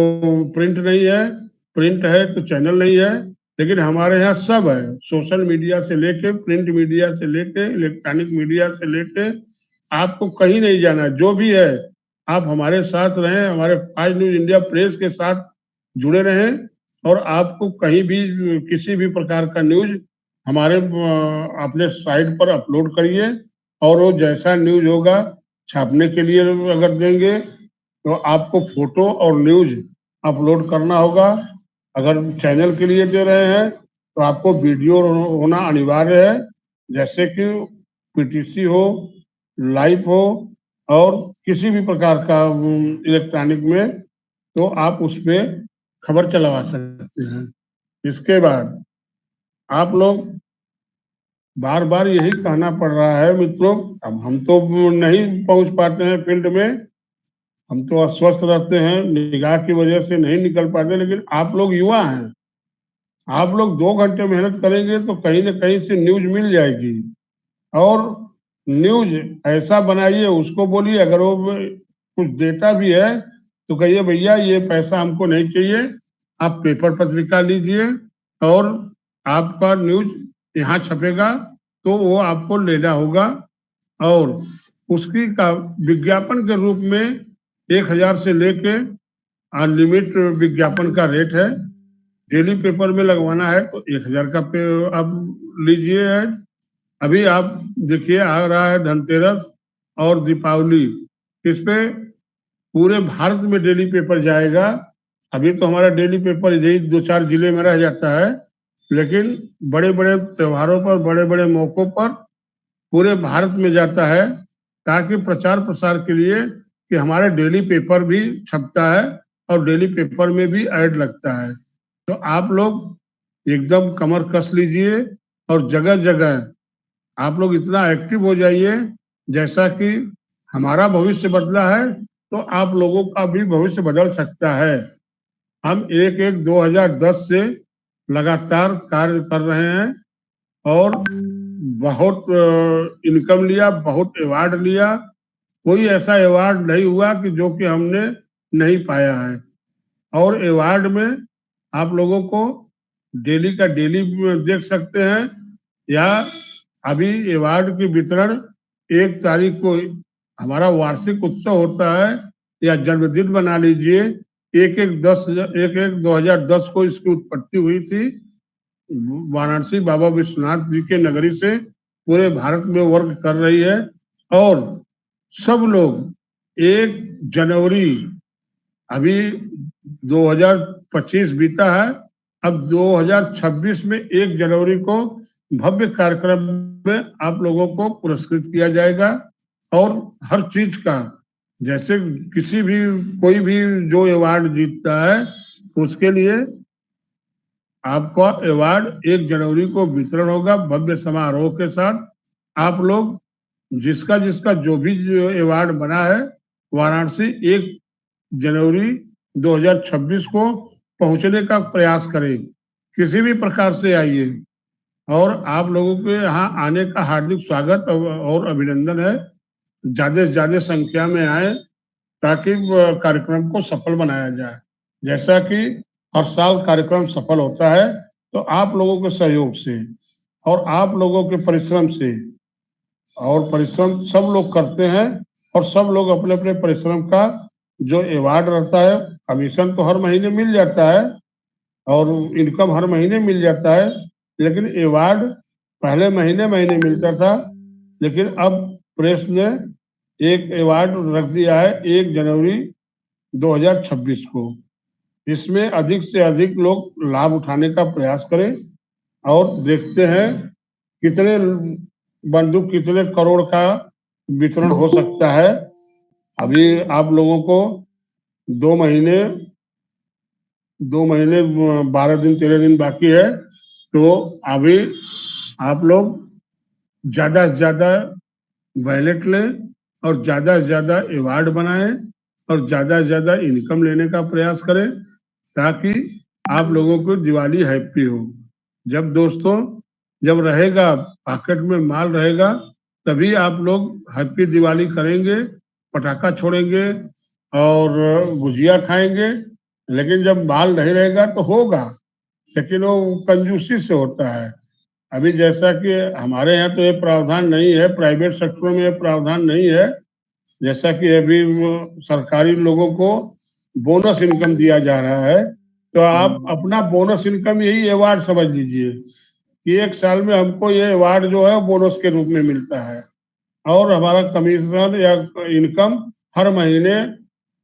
प्रिंट नहीं है, प्रिंट है तो चैनल नहीं है। लेकिन हमारे यहाँ सब है, सोशल मीडिया से लेके, प्रिंट मीडिया से लेके, इलेक्ट्रॉनिक मीडिया से लेके, आपको कहीं नहीं जाना। जो भी है आप हमारे साथ रहें, हमारे फास्ट न्यूज इंडिया प्रेस के साथ जुड़े रहें और आपको कहीं भी किसी भी प्रकार का न्यूज हमारे अपने साइट पर अपलोड करिए और वो जैसा न्यूज होगा छापने के लिए अगर देंगे तो आपको फोटो और न्यूज अपलोड करना होगा। अगर चैनल के लिए दे रहे हैं तो आपको वीडियो होना अनिवार्य है, जैसे कि पीटीसी हो, लाइव हो और किसी भी प्रकार का इलेक्ट्रॉनिक में, तो आप उसमें खबर चलवा सकते हैं। इसके बाद आप लोग बार बार यही कहना पड़ रहा है मित्रों, अब हम तो नहीं पहुंच पाते हैं फील्ड में, हम तो अस्वस्थ रहते हैं, निगाह की वजह से नहीं निकल पाते, लेकिन आप लोग युवा हैं, आप लोग 2 घंटे मेहनत करेंगे तो कहीं ना कहीं से न्यूज मिल जाएगी। और न्यूज ऐसा बनाइए, उसको बोलिए, अगर वो कुछ देता भी है तो कहिए भैया ये पैसा हमको नहीं चाहिए, आप पेपर पत्रिका लीजिए और आपका न्यूज यहाँ छपेगा तो वो आपको लेना होगा। और उसकी का विज्ञापन के रूप में 1,000 से लेके अनलिमिट विज्ञापन का रेट है। डेली पेपर में लगवाना है तो 1,000 का पे आप लीजिए ऐड। अभी आप देखिए आ रहा है धनतेरस और दीपावली, इस पे पूरे भारत में डेली पेपर जाएगा। अभी तो हमारा डेली पेपर यही 2-4 जिले में रह जाता है, लेकिन बड़े बड़े त्योहारों पर, बड़े बड़े मौकों पर पूरे भारत में जाता है, ताकि प्रचार प्रसार के लिए कि हमारे डेली पेपर भी छपता है और डेली पेपर में भी ऐड लगता है। तो आप लोग एकदम कमर कस लीजिए और जगह जगह आप लोग इतना एक्टिव हो जाइए, जैसा कि हमारा भविष्य बदला है तो आप लोगों का भी भविष्य बदल सकता है। हम एक एक 2010 से लगातार कार्य कर रहे हैं और बहुत इनकम लिया, बहुत अवार्ड लिया। कोई ऐसा अवार्ड नहीं हुआ कि जो कि हमने नहीं पाया है। और अवार्ड में आप लोगों को डेली का डेली देख सकते हैं, या अभी अवार्ड की वितरण 1 तारीख को हमारा वार्षिक उत्सव होता है, या जन्मदिन बना लीजिए, 1/1/2010 को इसकी उत्पत्ति हुई थी। वाराणसी बाबा विश्वनाथ जी के नगरी से पूरे भारत में वर्क कर रही है। और सब लोग 1 जनवरी, अभी 2025 बीता है, अब 2026 में 1 जनवरी को भव्य कार्यक्रम में आप लोगों को पुरस्कृत किया जाएगा। और हर चीज का, जैसे किसी भी कोई भी जो अवार्ड जीतता है उसके लिए आपका अवार्ड 1 जनवरी को वितरण होगा भव्य समारोह के साथ। आप लोग जिसका जिसका जो भी अवार्ड बना है, वाराणसी 1 जनवरी 2026 को पहुंचने का प्रयास करें, किसी भी प्रकार से आइए। और आप लोगों के यहाँ आने का हार्दिक स्वागत और अभिनंदन है। ज्यादा से ज्यादा संख्या में आए, ताकि कार्यक्रम को सफल बनाया जाए। जैसा कि हर साल कार्यक्रम सफल होता है, तो आप लोगों के सहयोग से और आप लोगों के परिश्रम से, और परिश्रम सब लोग करते हैं, और सब लोग अपने अपने परिश्रम का जो अवार्ड रहता है, कमीशन तो हर महीने मिल जाता है और इनकम हर महीने मिल जाता है, लेकिन अवार्ड पहले महीने महीने मिलता था, लेकिन अब प्रेस ने एक अवार्ड रख दिया है 1 जनवरी 2026 को। इसमें अधिक से अधिक लोग लाभ उठाने का प्रयास करें और देखते हैं कितने बंदूक कितने करोड़ का वितरण हो सकता है। अभी आप लोगों को 2 महीने 2 महीने 12 दिन 13 दिन बाकी है, तो अभी आप लोग ज्यादा से ज्यादा वैलेट लें और ज्यादा से ज्यादा अवार्ड बनाएं और ज्यादा से ज्यादा इनकम लेने का प्रयास करें, ताकि आप लोगों को दिवाली हैप्पी हो। जब दोस्तों, जब रहेगा पॉकेट में माल रहेगा, तभी आप लोग हैप्पी दिवाली करेंगे, पटाखा छोड़ेंगे और गुजिया खाएंगे। लेकिन जब माल नहीं रहेगा तो होगा, लेकिन वो कंजूसी से होता है। अभी जैसा कि हमारे यहाँ तो ये प्रावधान नहीं है, प्राइवेट सेक्टरों में ये प्रावधान नहीं है, जैसा कि अभी सरकारी लोगों को बोनस इनकम दिया जा रहा है, तो आप अपना बोनस इनकम यही अवार्ड समझ लीजिए कि 1 साल में हमको ये अवार्ड जो है बोनस के रूप में मिलता है, और हमारा कमीशन या इनकम हर महीने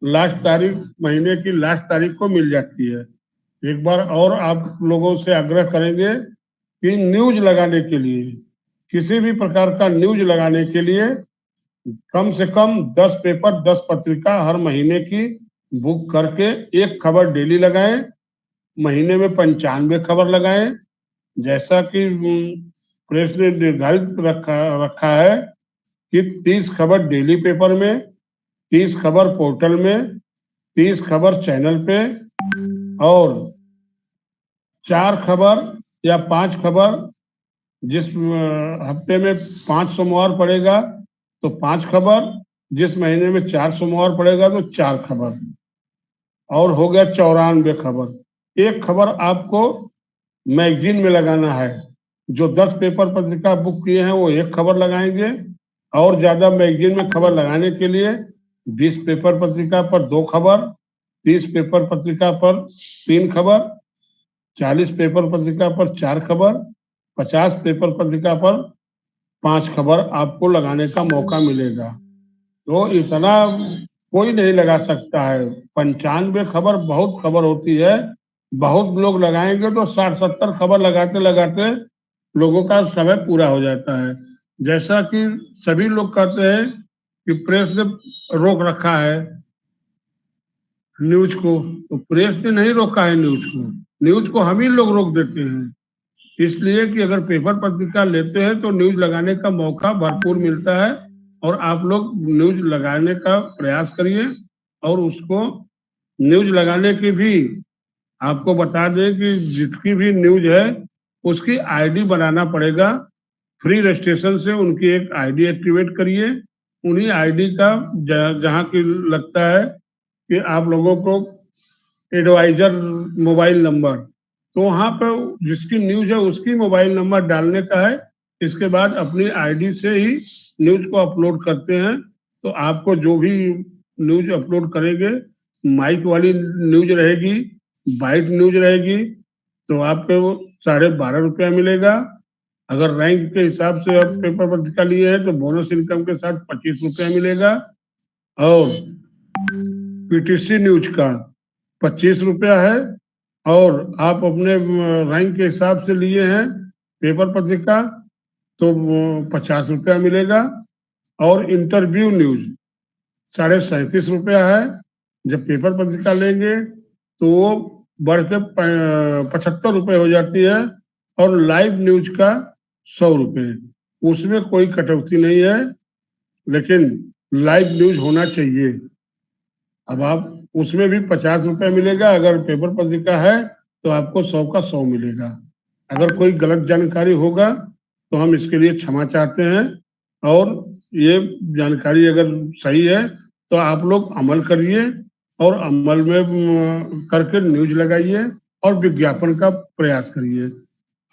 लास्ट तारीख, महीने की लास्ट तारीख को मिल जाती है। एक बार और आप लोगों से आग्रह करेंगे कि न्यूज लगाने के लिए, किसी भी प्रकार का न्यूज लगाने के लिए कम से कम 10 पेपर, 10 पत्रिका हर महीने की बुक करके एक खबर डेली लगाएं। महीने में 95 खबर लगाएं। जैसा कि प्रेस ने निर्धारित रखा है कि 30 खबर डेली पेपर में, 30 खबर पोर्टल में, 30 खबर चैनल पे, और 4 खबर या 5 खबर, जिस हफ्ते में 5 सोमवार पड़ेगा तो 5 खबर, जिस महीने में 4 सोमवार पड़ेगा तो 4 खबर, और हो गया 94 खबर। एक खबर आपको मैगजीन में लगाना है। जो 10 पेपर पत्रिका बुक किए हैं वो एक खबर लगाएंगे, और ज्यादा मैगजीन में खबर लगाने के लिए 20 पेपर पत्रिका पर 2 खबर, 30 पेपर पत्रिका पर 3 खबर, 40 पेपर पत्रिका पर 4 खबर, 50 पेपर पत्रिका पर 5 खबर आपको लगाने का मौका मिलेगा। तो इतना कोई नहीं लगा सकता है। 95 खबर बहुत खबर होती है। बहुत लोग लगाएंगे तो 60-70 खबर लगाते लगाते लोगों का समय पूरा हो जाता है। जैसा कि सभी लोग कहते हैं कि प्रेस ने रोक रखा है न्यूज को, तो प्रेस ने नहीं रोका है न्यूज को। न्यूज को हम ही लोग रोक देते हैं। इसलिए कि अगर पेपर पत्रिका लेते हैं तो न्यूज लगाने का मौका भरपूर मिलता है, और आप लोग न्यूज लगाने का प्रयास करिए। और उसको न्यूज लगाने की भी आपको बता दें कि जितनी भी न्यूज है उसकी आईडी बनाना पड़ेगा। फ्री रजिस्ट्रेशन से उनकी एक आईडी एक्टिवेट करिए। उन्हीं आईडी का जहाँ की लगता है कि आप लोगों को एडवाइजर मोबाइल नंबर, तो वहां पर जिसकी न्यूज है उसकी मोबाइल नंबर डालने का है। इसके बाद अपनी आईडी से ही न्यूज को अपलोड करते हैं। तो आपको जो भी न्यूज अपलोड करेंगे, माइक वाली न्यूज रहेगी, बाइट न्यूज रहेगी, तो आपको वो 12.5 रुपया मिलेगा। अगर रैंक के हिसाब से आप पेपर पत्रिका लिए हैं तो बोनस इनकम के साथ 25 रुपया मिलेगा। और पीटीसी न्यूज का 25 रुपया है। और आप अपने रैंक के हिसाब से लिए हैं पेपर पत्रिका तो 50 रुपया मिलेगा। और इंटरव्यू न्यूज 37.5 रुपया है। जब पेपर पत्रिका लेंगे तो वो बढ़ के 75 रुपये हो जाती है। और लाइव न्यूज का 100 रुपये, उसमें कोई कटौती नहीं है, लेकिन लाइव न्यूज होना चाहिए। अब आप उसमें भी 50 रुपया मिलेगा। अगर पेपर पत्रिका है तो आपको 100 का 100 मिलेगा। अगर कोई गलत जानकारी होगा तो हम इसके लिए क्षमा चाहते हैं। और ये जानकारी अगर सही है तो आप लोग अमल करिए, और अमल में करके न्यूज लगाइए और विज्ञापन का प्रयास करिए।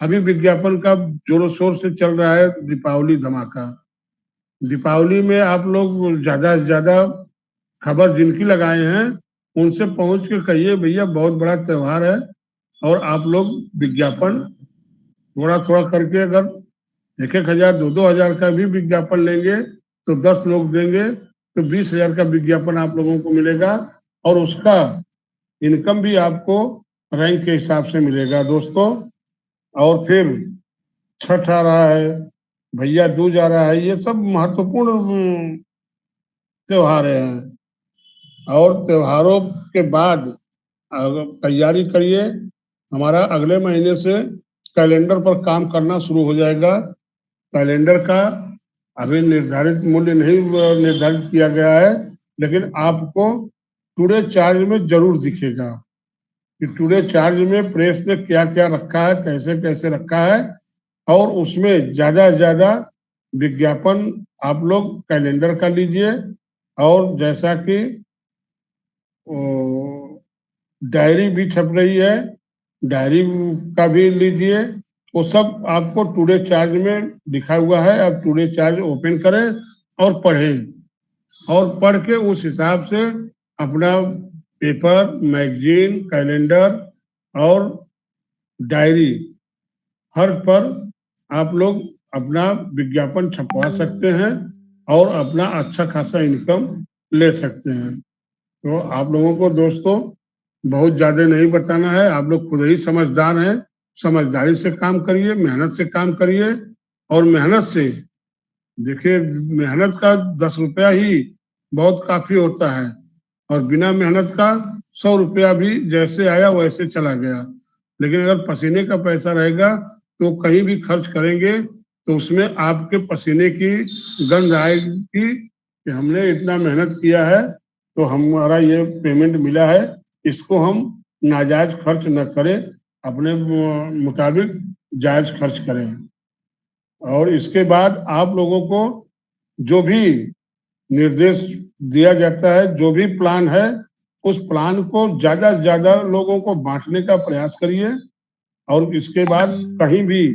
अभी विज्ञापन का जोरों शोर से चल रहा है दीपावली धमाका। दीपावली में आप लोग ज्यादा से ज्यादा खबर जिनकी लगाए हैं उनसे पहुंच के कहिए भैया बहुत बड़ा त्योहार है, और आप लोग विज्ञापन थोड़ा थोड़ा करके, अगर 1-1 हजार 2-2 हजार का भी विज्ञापन लेंगे तो 10 लोग देंगे तो 20 हजार का विज्ञापन आप लोगों को मिलेगा। और उसका इनकम भी आपको रैंक के हिसाब से मिलेगा दोस्तों। और फिर छठ आ रहा है, भैया दूज आ रहा है, ये सब महत्वपूर्ण त्योहार हैं। और त्योहारों के बाद तैयारी करिए। हमारा अगले महीने से कैलेंडर पर काम करना शुरू हो जाएगा। कैलेंडर का अभी निर्धारित मूल्य नहीं निर्धारित किया गया है, लेकिन आपको टुडे चार्ज में जरूर दिखेगा कि टुडे चार्ज में प्रेस ने क्या क्या रखा है, कैसे कैसे रखा है। और उसमें ज्यादा से ज्यादा विज्ञापन आप लोग कैलेंडर का लीजिए। और जैसा कि डायरी भी छप रही है, डायरी का भी लीजिए। वो सब आपको टुडे चार्ज में लिखा हुआ है। आप टुडे चार्ज ओपन करें और पढ़ें, और पढ़ के उस हिसाब से अपना पेपर, मैगजीन, कैलेंडर और डायरी, हर पर आप लोग अपना विज्ञापन छपवा सकते हैं और अपना अच्छा खासा इनकम ले सकते हैं। तो आप लोगों को दोस्तों बहुत ज्यादा नहीं बताना है, आप लोग खुद ही समझदार हैं। समझदारी से काम करिए, मेहनत से काम करिए। और मेहनत से देखिए, मेहनत का 10 रुपया ही बहुत काफी होता है। और बिना मेहनत का 100 रुपया भी जैसे आया वैसे चला गया। लेकिन अगर पसीने का पैसा रहेगा तो कहीं भी खर्च करेंगे तो उसमें आपके पसीने की गंध आएगी कि हमने इतना मेहनत किया है तो हमारा ये पेमेंट मिला है। इसको हम नाजायज खर्च न करें, अपने मुताबिक जायज खर्च करें। और इसके बाद आप लोगों को जो भी निर्देश दिया जाता है, जो भी प्लान है, उस प्लान को ज्यादा से ज्यादा लोगों को बांटने का प्रयास करिए। और इसके बाद कहीं भी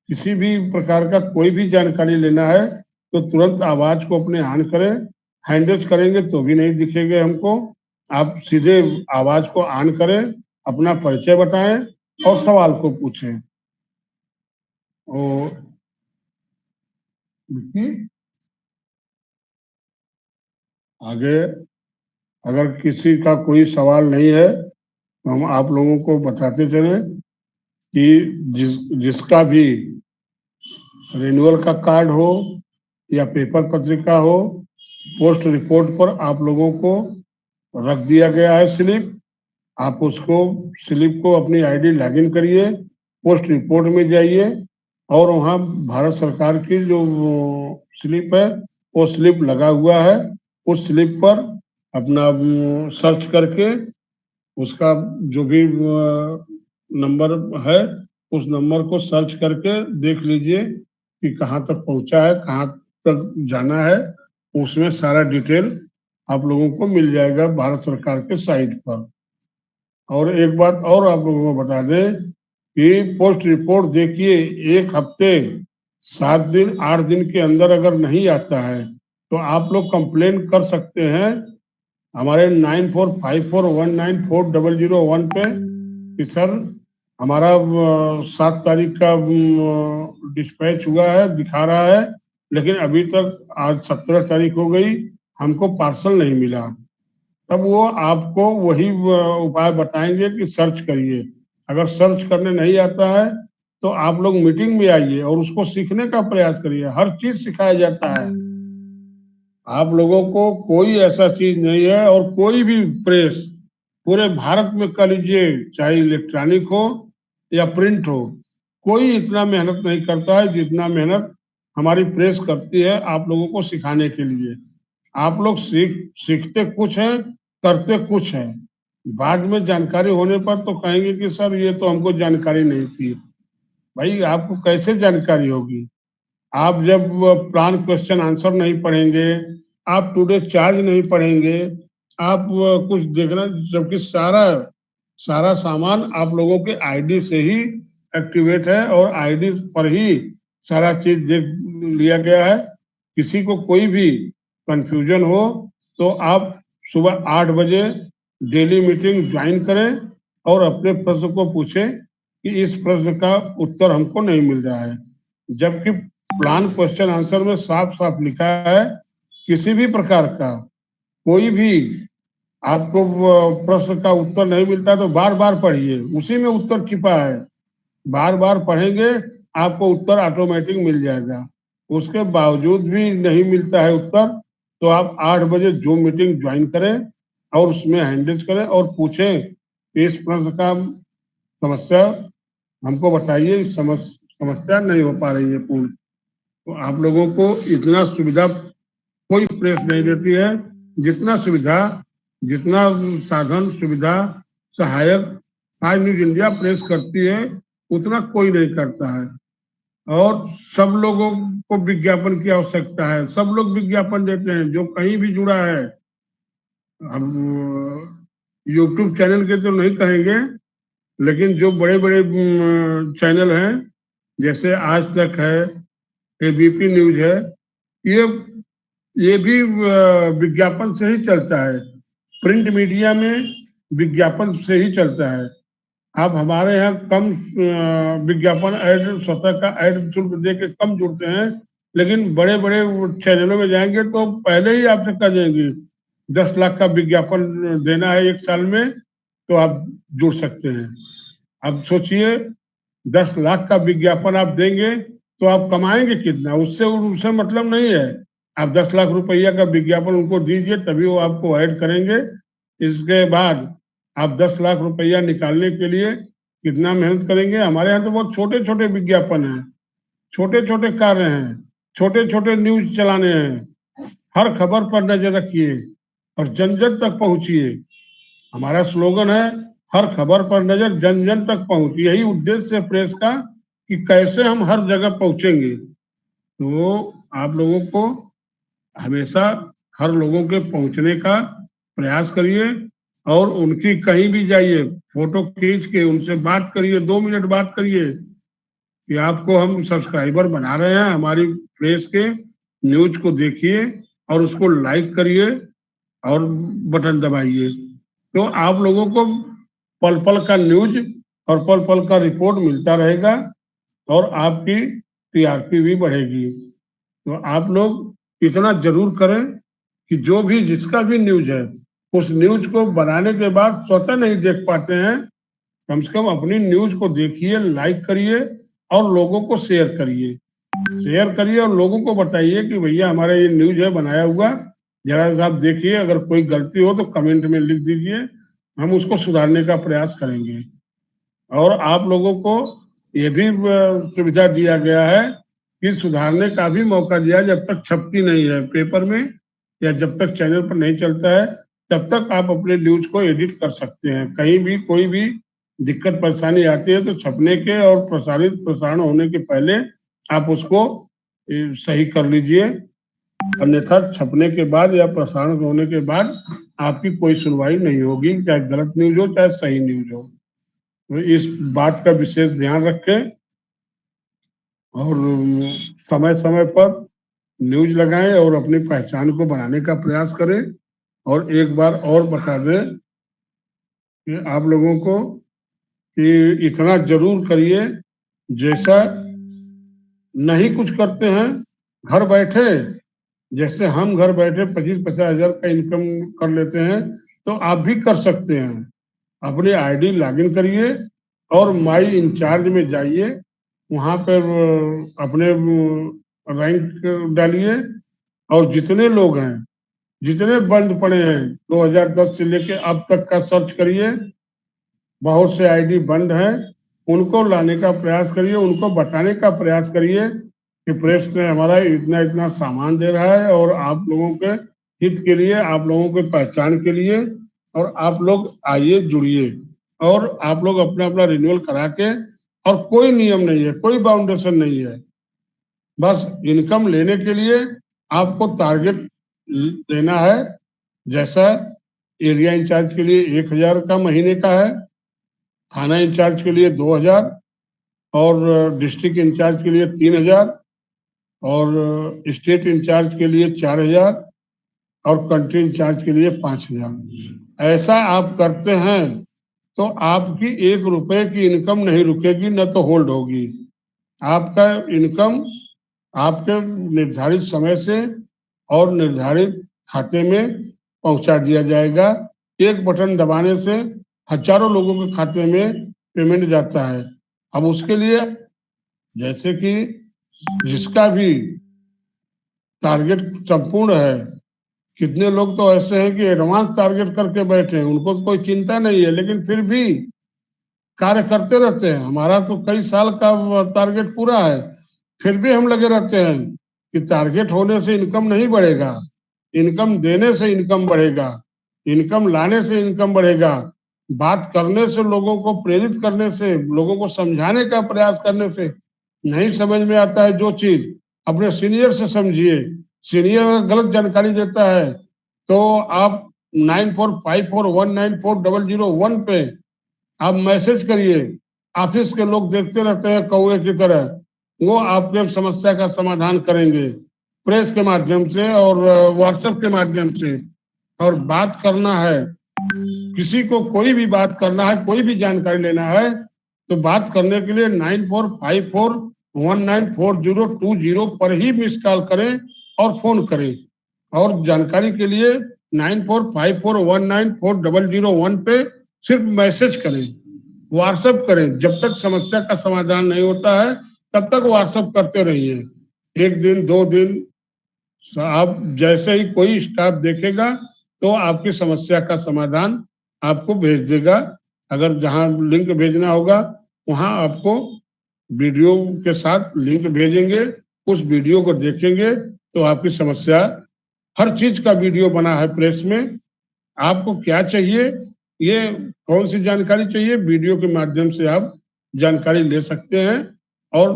किसी भी प्रकार का कोई भी जानकारी लेना है तो तुरंत आवाज को अपने ऑन करें। हैंडल्स करेंगे तो भी नहीं दिखेंगे हमको। आप सीधे आवाज को ऑन करें, अपना परिचय बताएं और सवाल को पूछें। और आगे अगर किसी का कोई सवाल नहीं है तो हम आप लोगों को बताते चले कि जिसका भी रिन्यूअल का कार्ड हो या पेपर पत्रिका हो, पोस्ट रिपोर्ट पर आप लोगों को रख दिया गया है स्लिप। आप उसको स्लिप को अपनी आईडी लॉगिन करिए, पोस्ट रिपोर्ट में जाइए और वहाँ भारत सरकार की जो स्लिप है वो स्लिप लगा हुआ है। उस स्लिप पर अपना सर्च करके उसका जो भी नंबर है उस नंबर को सर्च करके देख लीजिए कि कहाँ तक पहुंचा है, कहाँ तक जाना है। उसमें सारा डिटेल आप लोगों को मिल जाएगा भारत सरकार के साइट पर। और एक बात और आप लोगों को बता दें कि पोस्ट रिपोर्ट देखिए, 1 हफ्ते 7 दिन 8 दिन के अंदर अगर नहीं आता है तो आप लोग कंप्लेन कर सकते हैं हमारे 9454194001 पे कि सर हमारा 7 तारीख का डिस्पैच हुआ है, दिखा रहा है, लेकिन अभी तक आज 17 तारीख हो गई, हमको पार्सल नहीं मिला। तब वो आपको वही उपाय बताएंगे कि सर्च करिए। अगर सर्च करने नहीं आता है तो आप लोग मीटिंग में आइए और उसको सीखने का प्रयास करिए। हर चीज सिखाया जाता है आप लोगों को, कोई ऐसा चीज नहीं है। और कोई भी प्रेस पूरे भारत में कर लीजिए, चाहे इलेक्ट्रॉनिक हो या प्रिंट हो, कोई इतना मेहनत नहीं करता है जितना मेहनत हमारी प्रेस करती है आप लोगों को सिखाने के लिए। आप लोग सीखते कुछ हैं, करते कुछ हैं। बाद में जानकारी होने पर तो कहेंगे कि सर ये तो हमको जानकारी नहीं थी। भाई आपको कैसे जानकारी होगी? आप जब प्लान क्वेश्चन आंसर नहीं पढ़ेंगे, आप टुडे चार्ज नहीं पढ़ेंगे, आप कुछ देखना, जबकि सारा सारा सामान आप लोगों के आईडी से ही एक्टिवेट है और आईडी पर ही सारा चीज देख लिया गया है। किसी को कोई भी कंफ्यूजन हो तो आप सुबह 8 बजे डेली मीटिंग ज्वाइन करें और अपने प्रश्न को पूछें कि इस प्रश्न का उत्तर हमको नहीं मिल रहा है। जबकि प्लान क्वेश्चन आंसर में साफ साफ लिखा है किसी भी प्रकार का कोई भी आपको प्रश्न का उत्तर नहीं मिलता तो बार बार पढ़िए, उसी में उत्तर छिपा है। बार बार पढ़ेंगे आपको उत्तर ऑटोमेटिक मिल जाएगा। उसके बावजूद भी नहीं मिलता है उत्तर तो आप 8 बजे जूम मीटिंग ज्वाइन करें और उसमें हैंडल करें और पूछें इस प्रश्न का समस्या हमको बताइए, समस्या नहीं हो पा रही है पूर्ण। तो आप लोगों को इतना सुविधा कोई प्रेस नहीं देती है जितना सुविधा, जितना साधन सुविधा सहायक आज न्यूज इंडिया प्रेस करती है उतना कोई नहीं करता है। और सब लोगों को विज्ञापन की आवश्यकता है, सब लोग विज्ञापन देते हैं जो कहीं भी जुड़ा है। हम यूट्यूब चैनल के तो नहीं कहेंगे, लेकिन जो बड़े बड़े चैनल हैं जैसे आज तक है, एबीपी न्यूज है, ये ये भी विज्ञापन से ही चलता है। प्रिंट मीडिया में विज्ञापन से ही चलता है। आप हमारे यहाँ कम विज्ञापन ऐड स्वतः का ऐड शुल्क दे के कम जुड़ते हैं, लेकिन बड़े बड़े चैनलों में जाएंगे तो पहले ही आपसे कह देंगे 10 लाख का विज्ञापन देना है 1 साल में, तो आप जुड़ सकते हैं। अब सोचिए 10 लाख का विज्ञापन आप देंगे तो आप कमाएंगे कितना, उससे उससे मतलब नहीं है। आप 10 लाख रुपया का विज्ञापन उनको दीजिए तभी वो आपको ऐड करेंगे। इसके बाद आप 10 लाख रुपया निकालने के लिए कितना मेहनत करेंगे। हमारे यहाँ तो बहुत छोटे छोटे विज्ञापन हैं, छोटे छोटे कार्य हैं, छोटे छोटे न्यूज चलाने हैं। हर खबर पर नजर रखिए और जन जन तक पहुंचिए। हमारा स्लोगन है हर खबर पर नजर, जन जन तक पहुंच। यही उद्देश्य है प्रेस का कि कैसे हम हर जगह पहुंचेंगे। तो आप लोगों को हमेशा हर लोगों के पहुंचने का प्रयास करिए और उनकी कहीं भी जाइए फोटो खींच के उनसे बात करिए, 2 मिनट बात करिए कि आपको हम सब्सक्राइबर बना रहे हैं हमारी प्रेस के, न्यूज को देखिए और उसको लाइक करिए और बटन दबाइए। तो आप लोगों को पल पल का न्यूज और पल पल का रिपोर्ट मिलता रहेगा और आपकी टीआरपी भी बढ़ेगी। तो आप लोग इतना जरूर करें कि जो भी जिसका भी न्यूज है उस न्यूज को बनाने के बाद स्वतः नहीं देख पाते हैं, कम से कम अपनी न्यूज को देखिए, लाइक करिए और लोगों को शेयर करिए और लोगों को बताइए कि भैया हमारा ये न्यूज है बनाया हुआ, जरा सा आप देखिए, अगर कोई गलती हो तो कमेंट में लिख दीजिए, हम उसको सुधारने का प्रयास करेंगे। और आप लोगों को ये भी सुविधा दिया गया है कि सुधारने का भी मौका दिया, जब तक छपती नहीं है पेपर में या जब तक चैनल पर नहीं चलता है तब तक आप अपने न्यूज को एडिट कर सकते हैं। कहीं भी कोई भी दिक्कत परेशानी आती है तो छपने के और प्रसारण होने के पहले आप उसको सही कर लीजिए, अन्यथा छपने के बाद या प्रसारण होने के बाद आपकी कोई सुनवाई नहीं होगी, चाहे गलत न्यूज हो चाहे सही न्यूज हो। तो इस बात का विशेष ध्यान रखें और समय समय पर न्यूज लगाएं और अपनी पहचान को बनाने का प्रयास करें। और एक बार और बता दें कि आप लोगों को कि इतना जरूर करिए, जैसा नहीं कुछ करते हैं घर बैठे, जैसे हम घर बैठे 25-50 हजार का इनकम कर लेते हैं तो आप भी कर सकते हैं। अपनी आईडी लॉगिन करिए और माई इंचार्ज में जाइए, वहां पर अपने रैंक डालिए और जितने लोग हैं, जितने बंद पड़े हैं 2010 से लेके अब तक का सर्च करिए। बहुत से आईडी बंद हैं, उनको लाने का प्रयास करिए, उनको बताने का प्रयास करिए कि प्रेस ने हमारा इतना इतना सामान दे रहा है और आप लोगों के हित के लिए, आप लोगों के पहचान के लिए, और आप लोग आइए जुड़िए और आप लोग अपना अपना रिन्यूअल करा के, और कोई नियम नहीं है, कोई बाउंडेशन नहीं है, बस इनकम लेने के लिए आपको टारगेट देना है। जैसा एरिया इंचार्ज के लिए 1,000 का महीने का है, थाना इंचार्ज के लिए 2,000 और डिस्ट्रिक्ट इंचार्ज के लिए 3,000 और स्टेट इंचार्ज के लिए 4,000 और कंट्री इंचार्ज के लिए 5,000। ऐसा आप करते हैं तो आपकी 1 रुपए की इनकम नहीं रुकेगी, न तो होल्ड होगी। आपका इनकम आपके निर्धारित समय से और निर्धारित खाते में पहुंचा दिया जाएगा। एक बटन दबाने से हजारों लोगों के खाते में पेमेंट जाता है। अब उसके लिए जैसे कि जिसका भी टारगेट संपूर्ण है, कितने लोग तो ऐसे हैं कि एडवांस टारगेट करके बैठे हैं, उनको तो कोई चिंता नहीं है लेकिन फिर भी कार्य करते रहते हैं। हमारा तो कई साल का टारगेट पूरा है, फिर भी हम लगे रहते हैं कि टारगेट होने से इनकम नहीं बढ़ेगा, इनकम देने से इनकम बढ़ेगा, इनकम लाने से इनकम बढ़ेगा, बात करने से, लोगों को प्रेरित करने से, लोगों को समझाने का प्रयास करने से। नहीं समझ में आता है जो चीज, अपने सीनियर से समझिए। सीनियर गलत जानकारी देता है तो आप 9454194001 पे आप मैसेज करिए। ऑफिस के लोग देखते रहते हैं कौए की तरह, वो आपके समस्या का समाधान करेंगे प्रेस के माध्यम से और व्हाट्सएप के माध्यम से। और बात करना है, किसी को कोई भी बात करना है, कोई भी जानकारी लेना है तो बात करने के लिए 9454194020 पर ही मिस कॉल करें और फोन करें। और जानकारी के लिए 9454194001 पे सिर्फ मैसेज करें, व्हाट्सएप करें। जब तक समस्या का समाधान नहीं होता है तब तक व्हाट्सएप करते रहिए। 1 दिन 2 दिन आप जैसे ही कोई स्टाफ देखेगा तो आपकी समस्या का समाधान आपको भेज देगा। अगर जहां लिंक भेजना होगा वहां आपको वीडियो के साथ लिंक भेजेंगे, उस वीडियो को देखेंगे तो आपकी समस्या, हर चीज का वीडियो बना है प्रेस में। आपको क्या चाहिए, ये कौन सी जानकारी चाहिए, वीडियो के माध्यम से आप जानकारी ले सकते हैं। और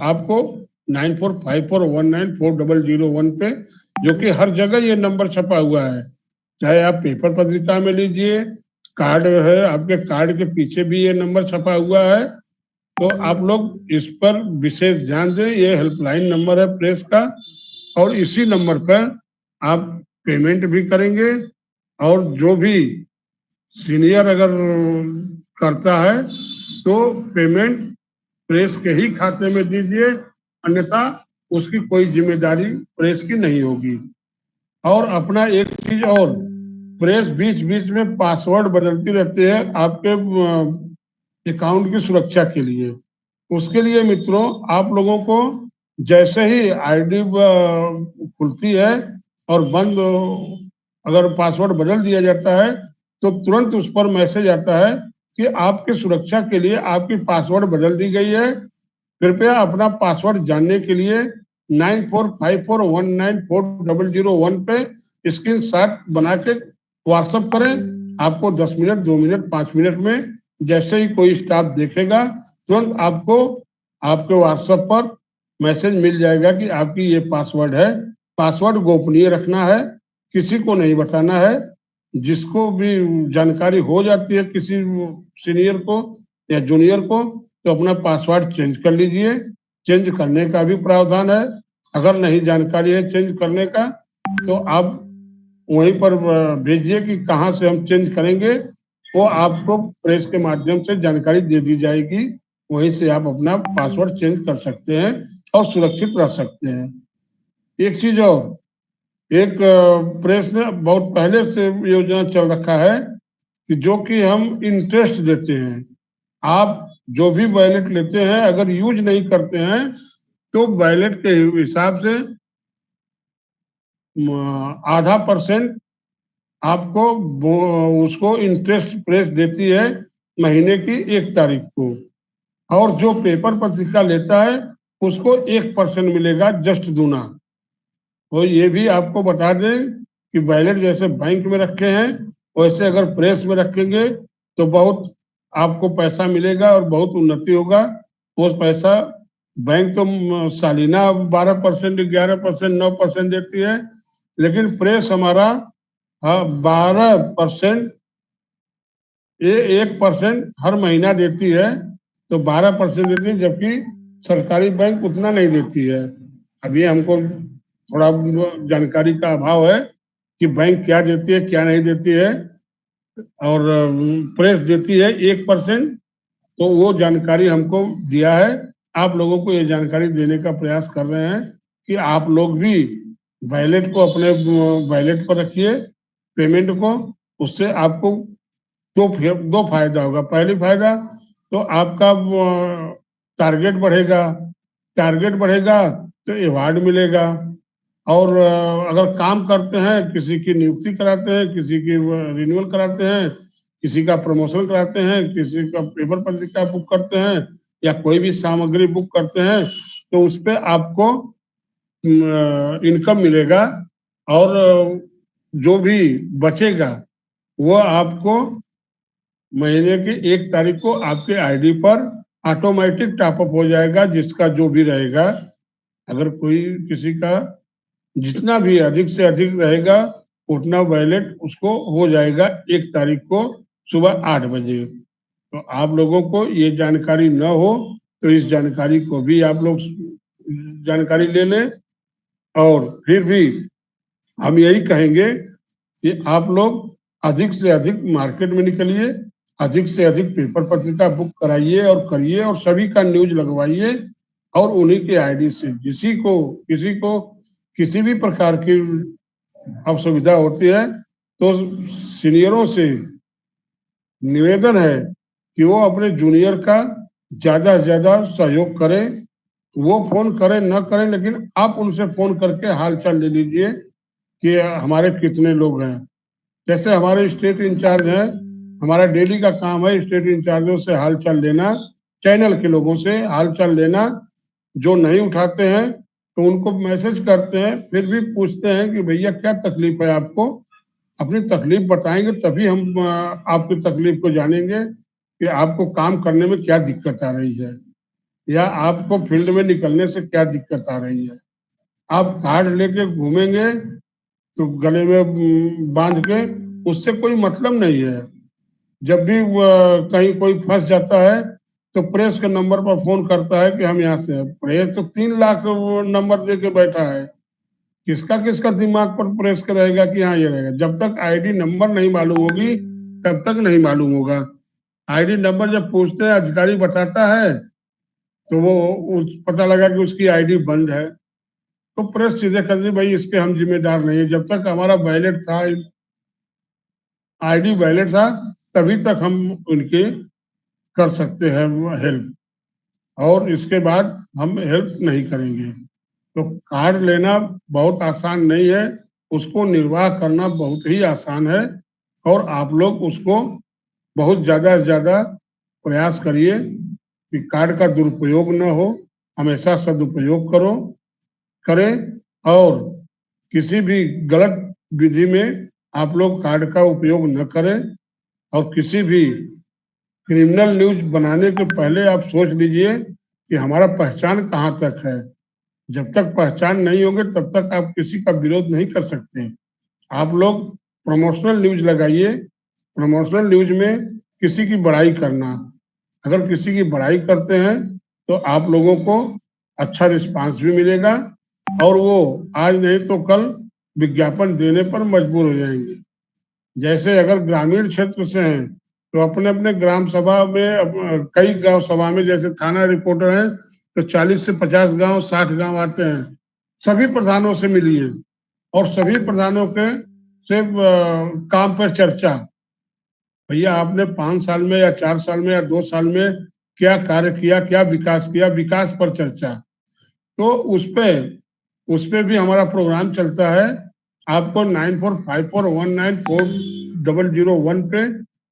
आपको 9454194001 पे, जो कि हर जगह ये नंबर छपा हुआ है, चाहे आप पेपर पत्रिका में लीजिए, कार्ड है आपके, कार्ड के पीछे भी ये नंबर छपा हुआ है। तो आप लोग इस पर विशेष ध्यान दें। ये हेल्पलाइन नंबर है प्रेस का, और इसी नंबर पर आप पेमेंट भी करेंगे। और जो भी सीनियर अगर करता है तो पेमेंट प्रेस के ही खाते में दीजिए, अन्यथा उसकी कोई जिम्मेदारी प्रेस की नहीं होगी। और अपना एक चीज और, प्रेस बीच बीच में पासवर्ड बदलती रहती है आपके अकाउंट की सुरक्षा के लिए। उसके लिए मित्रों, आप लोगों को जैसे ही आईडी खुलती है और बंद, अगर पासवर्ड बदल दिया जाता है तो तुरंत उस पर मैसेज आता है कि आपकी सुरक्षा के लिए आपकी पासवर्ड बदल दी गई है। कृपया अपना पासवर्ड जानने के लिए 9454194001 पे स्क्रीनशॉट बना के व्हाट्सएप करें। आपको 10 मिनट, 2 मिनट, 5 मिनट में जैसे ही कोई स्टाफ देखेगा तुरंत आपको आपके व्हाट्सएप पर मैसेज मिल जाएगा कि आपकी ये पासवर्ड है। पासवर्ड गोपनीय रखना है, किसी को नहीं बताना है। जिसको भी जानकारी हो जाती है किसी सीनियर को या जूनियर को, तो अपना पासवर्ड चेंज कर लीजिए। चेंज करने का भी प्रावधान है। अगर नहीं जानकारी है चेंज करने का तो आप वहीं पर भेजिए कि कहाँ से हम चेंज करेंगे, वो आपको प्रेस के माध्यम से जानकारी दे दी जाएगी। वहीं से आप अपना पासवर्ड चेंज कर सकते हैं और सुरक्षित रह सकते हैं। एक चीज और, एक प्रेस ने बहुत पहले से योजना चल रखा है कि जो कि हम इंटरेस्ट देते हैं। आप जो भी वैलेट लेते हैं अगर यूज नहीं करते हैं तो वैलेट के हिसाब से आधा परसेंट आपको उसको इंटरेस्ट प्रेस देती है महीने की 1 तारीख को। और जो पेपर पत्रिका लेता है उसको 1% मिलेगा, जस्ट दूना। तो ये भी आपको बता दें कि वैलेट जैसे बैंक में रखे हैं वैसे अगर प्रेस में रखेंगे तो बहुत आपको पैसा मिलेगा और बहुत उन्नति होगा। वो पैसा बैंक तो सालाना 12%, 11%, 9% देती है, लेकिन प्रेस हमारा 12%, ये 1% हर महीना देती है। तो 12% देती है, जबकि सरकारी बैंक उतना नहीं देती है। अभी हमको थोड़ा जानकारी का अभाव है कि बैंक क्या देती है क्या नहीं देती है, और प्रेस देती है 1%। तो वो जानकारी हमको दिया है। आप लोगों को ये जानकारी देने का प्रयास कर रहे हैं कि आप लोग भी वैलेट को अपने वैलेट पर रखिए पेमेंट को। उससे आपको दो फायदा होगा। पहली फायदा तो आपका टारगेट बढ़ेगा, टारगेट बढ़ेगा तो अवार्ड मिलेगा। और अगर काम करते हैं, किसी की नियुक्ति कराते हैं, किसी की रिन्यूअल कराते हैं, किसी का प्रमोशन कराते हैं, किसी का पेपर पत्रिका बुक करते हैं या कोई भी सामग्री बुक करते हैं तो उस पर आपको इनकम मिलेगा। और जो भी बचेगा वो आपको महीने की 1 तारीख को आपके आईडी पर ऑटोमेटिक टॉपअप हो जाएगा, जिसका जो भी रहेगा। अगर कोई किसी का जितना भी अधिक से अधिक रहेगा उतना वैलेट उसको हो जाएगा 1 तारीख को सुबह 8 बजे। तो आप लोगों को ये जानकारी न हो तो इस जानकारी को भी आप लोग जानकारी ले लें। और फिर भी हम यही कहेंगे कि आप लोग अधिक से अधिक मार्केट में निकलिए, अधिक से अधिक पेपर पत्रिका बुक कराइए और करिए, और सभी का न्यूज लगवाइए। और उन्हीं के आईडी से किसी को किसी भी प्रकार की अब सुविधा होती है तो सीनियरों से निवेदन है कि वो अपने जूनियर का ज्यादा से ज्यादा सहयोग करें। वो फोन करें न करें, लेकिन आप उनसे फोन करके हाल चाल ले लीजिए कि हमारे कितने लोग हैं। जैसे हमारे स्टेट इंचार्ज हैं, हमारा डेली का काम है स्टेट इंचार्जों से हाल चाल लेना, चैनल के लोगों से हाल चाल लेना। जो नहीं उठाते हैं तो उनको मैसेज करते हैं, फिर भी पूछते हैं कि भैया क्या तकलीफ है आपको। अपनी तकलीफ बताएंगे तभी हम आपकी तकलीफ को जानेंगे कि आपको काम करने में क्या दिक्कत आ रही है, या आपको फील्ड में निकलने से क्या दिक्कत आ रही है। आप कार्ड लेके घूमेंगे तो गले में बांध के, उससे कोई मतलब नहीं है। जब भी कहीं कोई फंस जाता है तो प्रेस के नंबर पर फोन करता है कि हम यहाँ से हैं। प्रेस तो 3 लाख नंबर दे के बैठा है। किसका किसका दिमाग पर प्रेस का रहेगा कि हाँ ये रहेगा। जब तक आईडी नंबर नहीं मालूम होगी तब तक नहीं मालूम होगा। आईडी नंबर जब पूछते हैं, अधिकारी बताता है, तो वो पता लगा कि उसकी आईडी बंद है, तो प्रेस सीधे कर दी भाई इसके हम जिम्मेदार नहीं है। जब तक हमारा वैलिड था, आईडी वैलिड था, तभी तक हम उनके कर सकते हैं हेल्प, और इसके बाद हम हेल्प नहीं करेंगे। तो कार्ड लेना बहुत आसान नहीं है, उसको निर्वाह करना बहुत ही आसान है। और आप लोग उसको बहुत ज्यादा से ज्यादा प्रयास करिए कि कार्ड का दुरुपयोग न हो, हमेशा सदुपयोग करें। और किसी भी गलत विधि में आप लोग कार्ड का उपयोग न करें। और किसी भी क्रिमिनल न्यूज बनाने के पहले आप सोच लीजिए कि हमारा पहचान कहाँ तक है। जब तक पहचान नहीं होगे तब तक आप किसी का विरोध नहीं कर सकते। आप लोग प्रमोशनल न्यूज लगाइए। प्रमोशनल न्यूज में किसी की बड़ाई करना, अगर किसी की बड़ाई करते हैं तो आप लोगों को अच्छा रिस्पांस भी मिलेगा, और वो आज नहीं तो कल विज्ञापन देने पर मजबूर हो जाएंगे। जैसे अगर ग्रामीण क्षेत्र से हैं तो अपने अपने ग्राम सभा में, कई गांव सभा में जैसे थाना रिपोर्टर हैं तो 40 से 50 गांव, 60 गांव आते हैं। सभी प्रधानों से मिलिए और सभी प्रधानों के से काम पर चर्चा। भैया आपने 5 साल में या 4 साल में या 2 साल में क्या कार्य किया, क्या विकास किया, विकास पर चर्चा। तो उस पे भी हमारा प्रोग्राम चलता है। आपको 9454194001 पे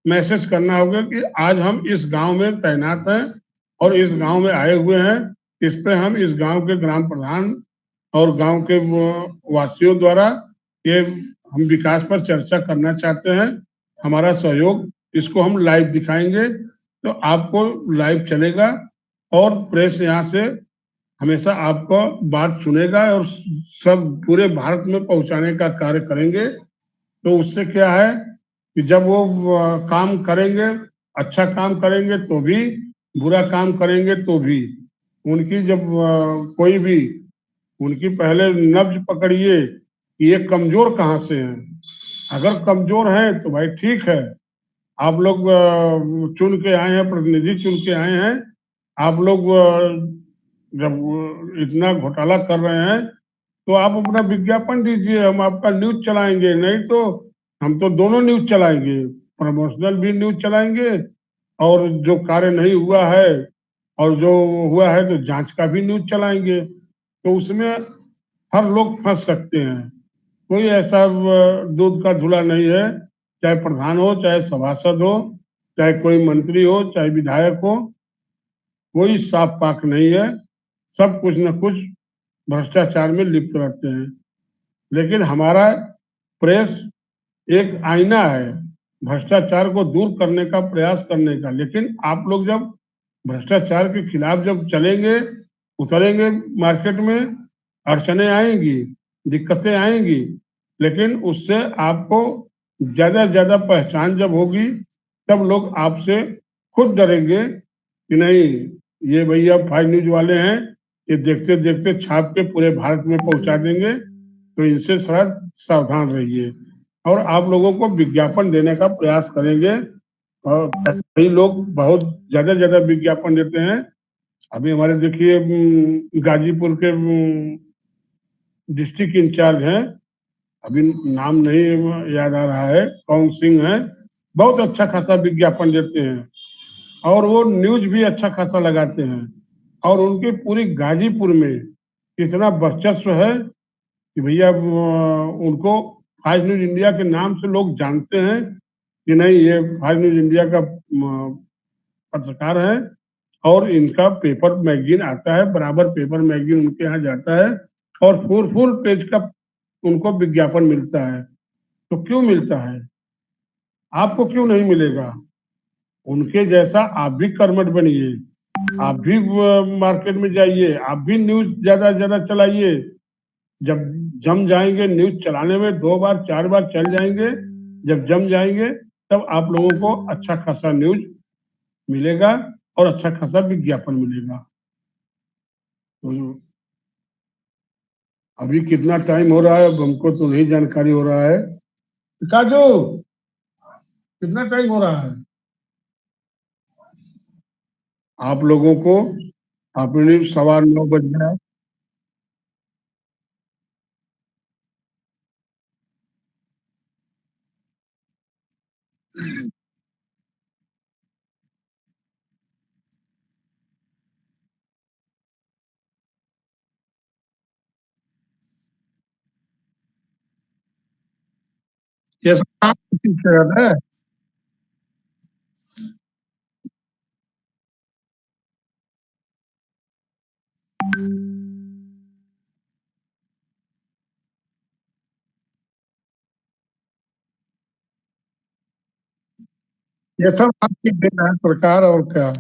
मैसेज करना होगा कि आज हम इस गांव में तैनात हैं और इस गांव में आए हुए हैं। इस पे हम इस गांव के ग्राम प्रधान और गांव के वासियों द्वारा ये हम विकास पर चर्चा करना चाहते हैं। हमारा सहयोग, इसको हम लाइव दिखाएंगे तो आपको लाइव चलेगा, और प्रेस यहाँ से हमेशा आपको बात सुनेगा और सब पूरे भारत में पहुंचाने का कार्य करेंगे। तो उससे क्या है कि जब वो काम करेंगे, अच्छा काम करेंगे तो भी, बुरा काम करेंगे तो भी, उनकी जब कोई भी, उनकी पहले नब्ज पकड़िए कि ये कमजोर कहाँ से हैं। अगर कमजोर हैं तो भाई ठीक है, आप लोग चुन के आए हैं, प्रतिनिधि चुन के आए हैं। आप लोग जब इतना घोटाला कर रहे हैं तो आप अपना विज्ञापन दीजिए, हम आपका न्यूज चलाएंगे। नहीं तो हम तो दोनों न्यूज चलाएंगे, प्रमोशनल भी न्यूज चलाएंगे, और जो कार्य नहीं हुआ है और जो हुआ है तो जांच का भी न्यूज चलाएंगे। तो उसमें हर लोग फंस सकते हैं। कोई ऐसा दूध का धुला नहीं है, चाहे प्रधान हो, चाहे सभासद हो, चाहे कोई मंत्री हो, चाहे विधायक हो, कोई साफ पाक नहीं है। सब कुछ न कुछ भ्रष्टाचार में लिप्त रहते हैं। लेकिन हमारा प्रेस एक आईना है भ्रष्टाचार को दूर करने का, प्रयास करने का। लेकिन आप लोग जब भ्रष्टाचार के खिलाफ जब चलेंगे, उतरेंगे मार्केट में, अड़चने आएंगी, दिक्कतें आएंगी, लेकिन उससे आपको ज्यादा से ज्यादा पहचान जब होगी तब लोग आपसे खुद डरेंगे कि नहीं, ये भैया फाइव न्यूज वाले हैं, ये देखते देखते छाप के पूरे भारत में पहुंचा देंगे। तो इनसे थोड़ा सावधान रहिए, और आप लोगों को विज्ञापन देने का प्रयास करेंगे। और कई लोग बहुत ज्यादा ज्यादा विज्ञापन देते हैं। अभी हमारे देखिए गाजीपुर के डिस्ट्रिक्ट इंचार्ज हैं, अभी नाम नहीं याद आ रहा है कौन सिंह है, बहुत अच्छा खासा विज्ञापन देते हैं और वो न्यूज भी अच्छा खासा लगाते हैं। और उनके पूरी गाजीपुर में इतना वर्चस्व है कि भैया उनको फाइव न्यूज इंडिया के नाम से लोग जानते हैं कि नहीं ये फाइव न्यूज इंडिया का पत्रकार है। और इनका पेपर मैगजीन आता है, बराबर पेपर मैगजीन उनके यहाँ जाता है और फुल फुल पेज का उनको विज्ञापन मिलता है। तो क्यों मिलता है, आपको क्यों नहीं मिलेगा? उनके जैसा आप भी कर्मठ बनिए, आप भी मार्केट में जाइए, आप भी न्यूज ज्यादा से ज्यादा चलाइए। जब जम जाएंगे न्यूज चलाने में, 2 बार 4 बार चल जाएंगे, जब जम जाएंगे तब आप लोगों को अच्छा खासा न्यूज मिलेगा और अच्छा खासा विज्ञापन मिलेगा। तो अभी कितना टाइम हो रहा है अब हमको तो नहीं जानकारी हो रहा है। काजू, कितना टाइम हो रहा है आप लोगों को? आपने 9:15 बज गया। ये सब काम किसी से है? ये सब आपकी देन है सरकार, और क्या।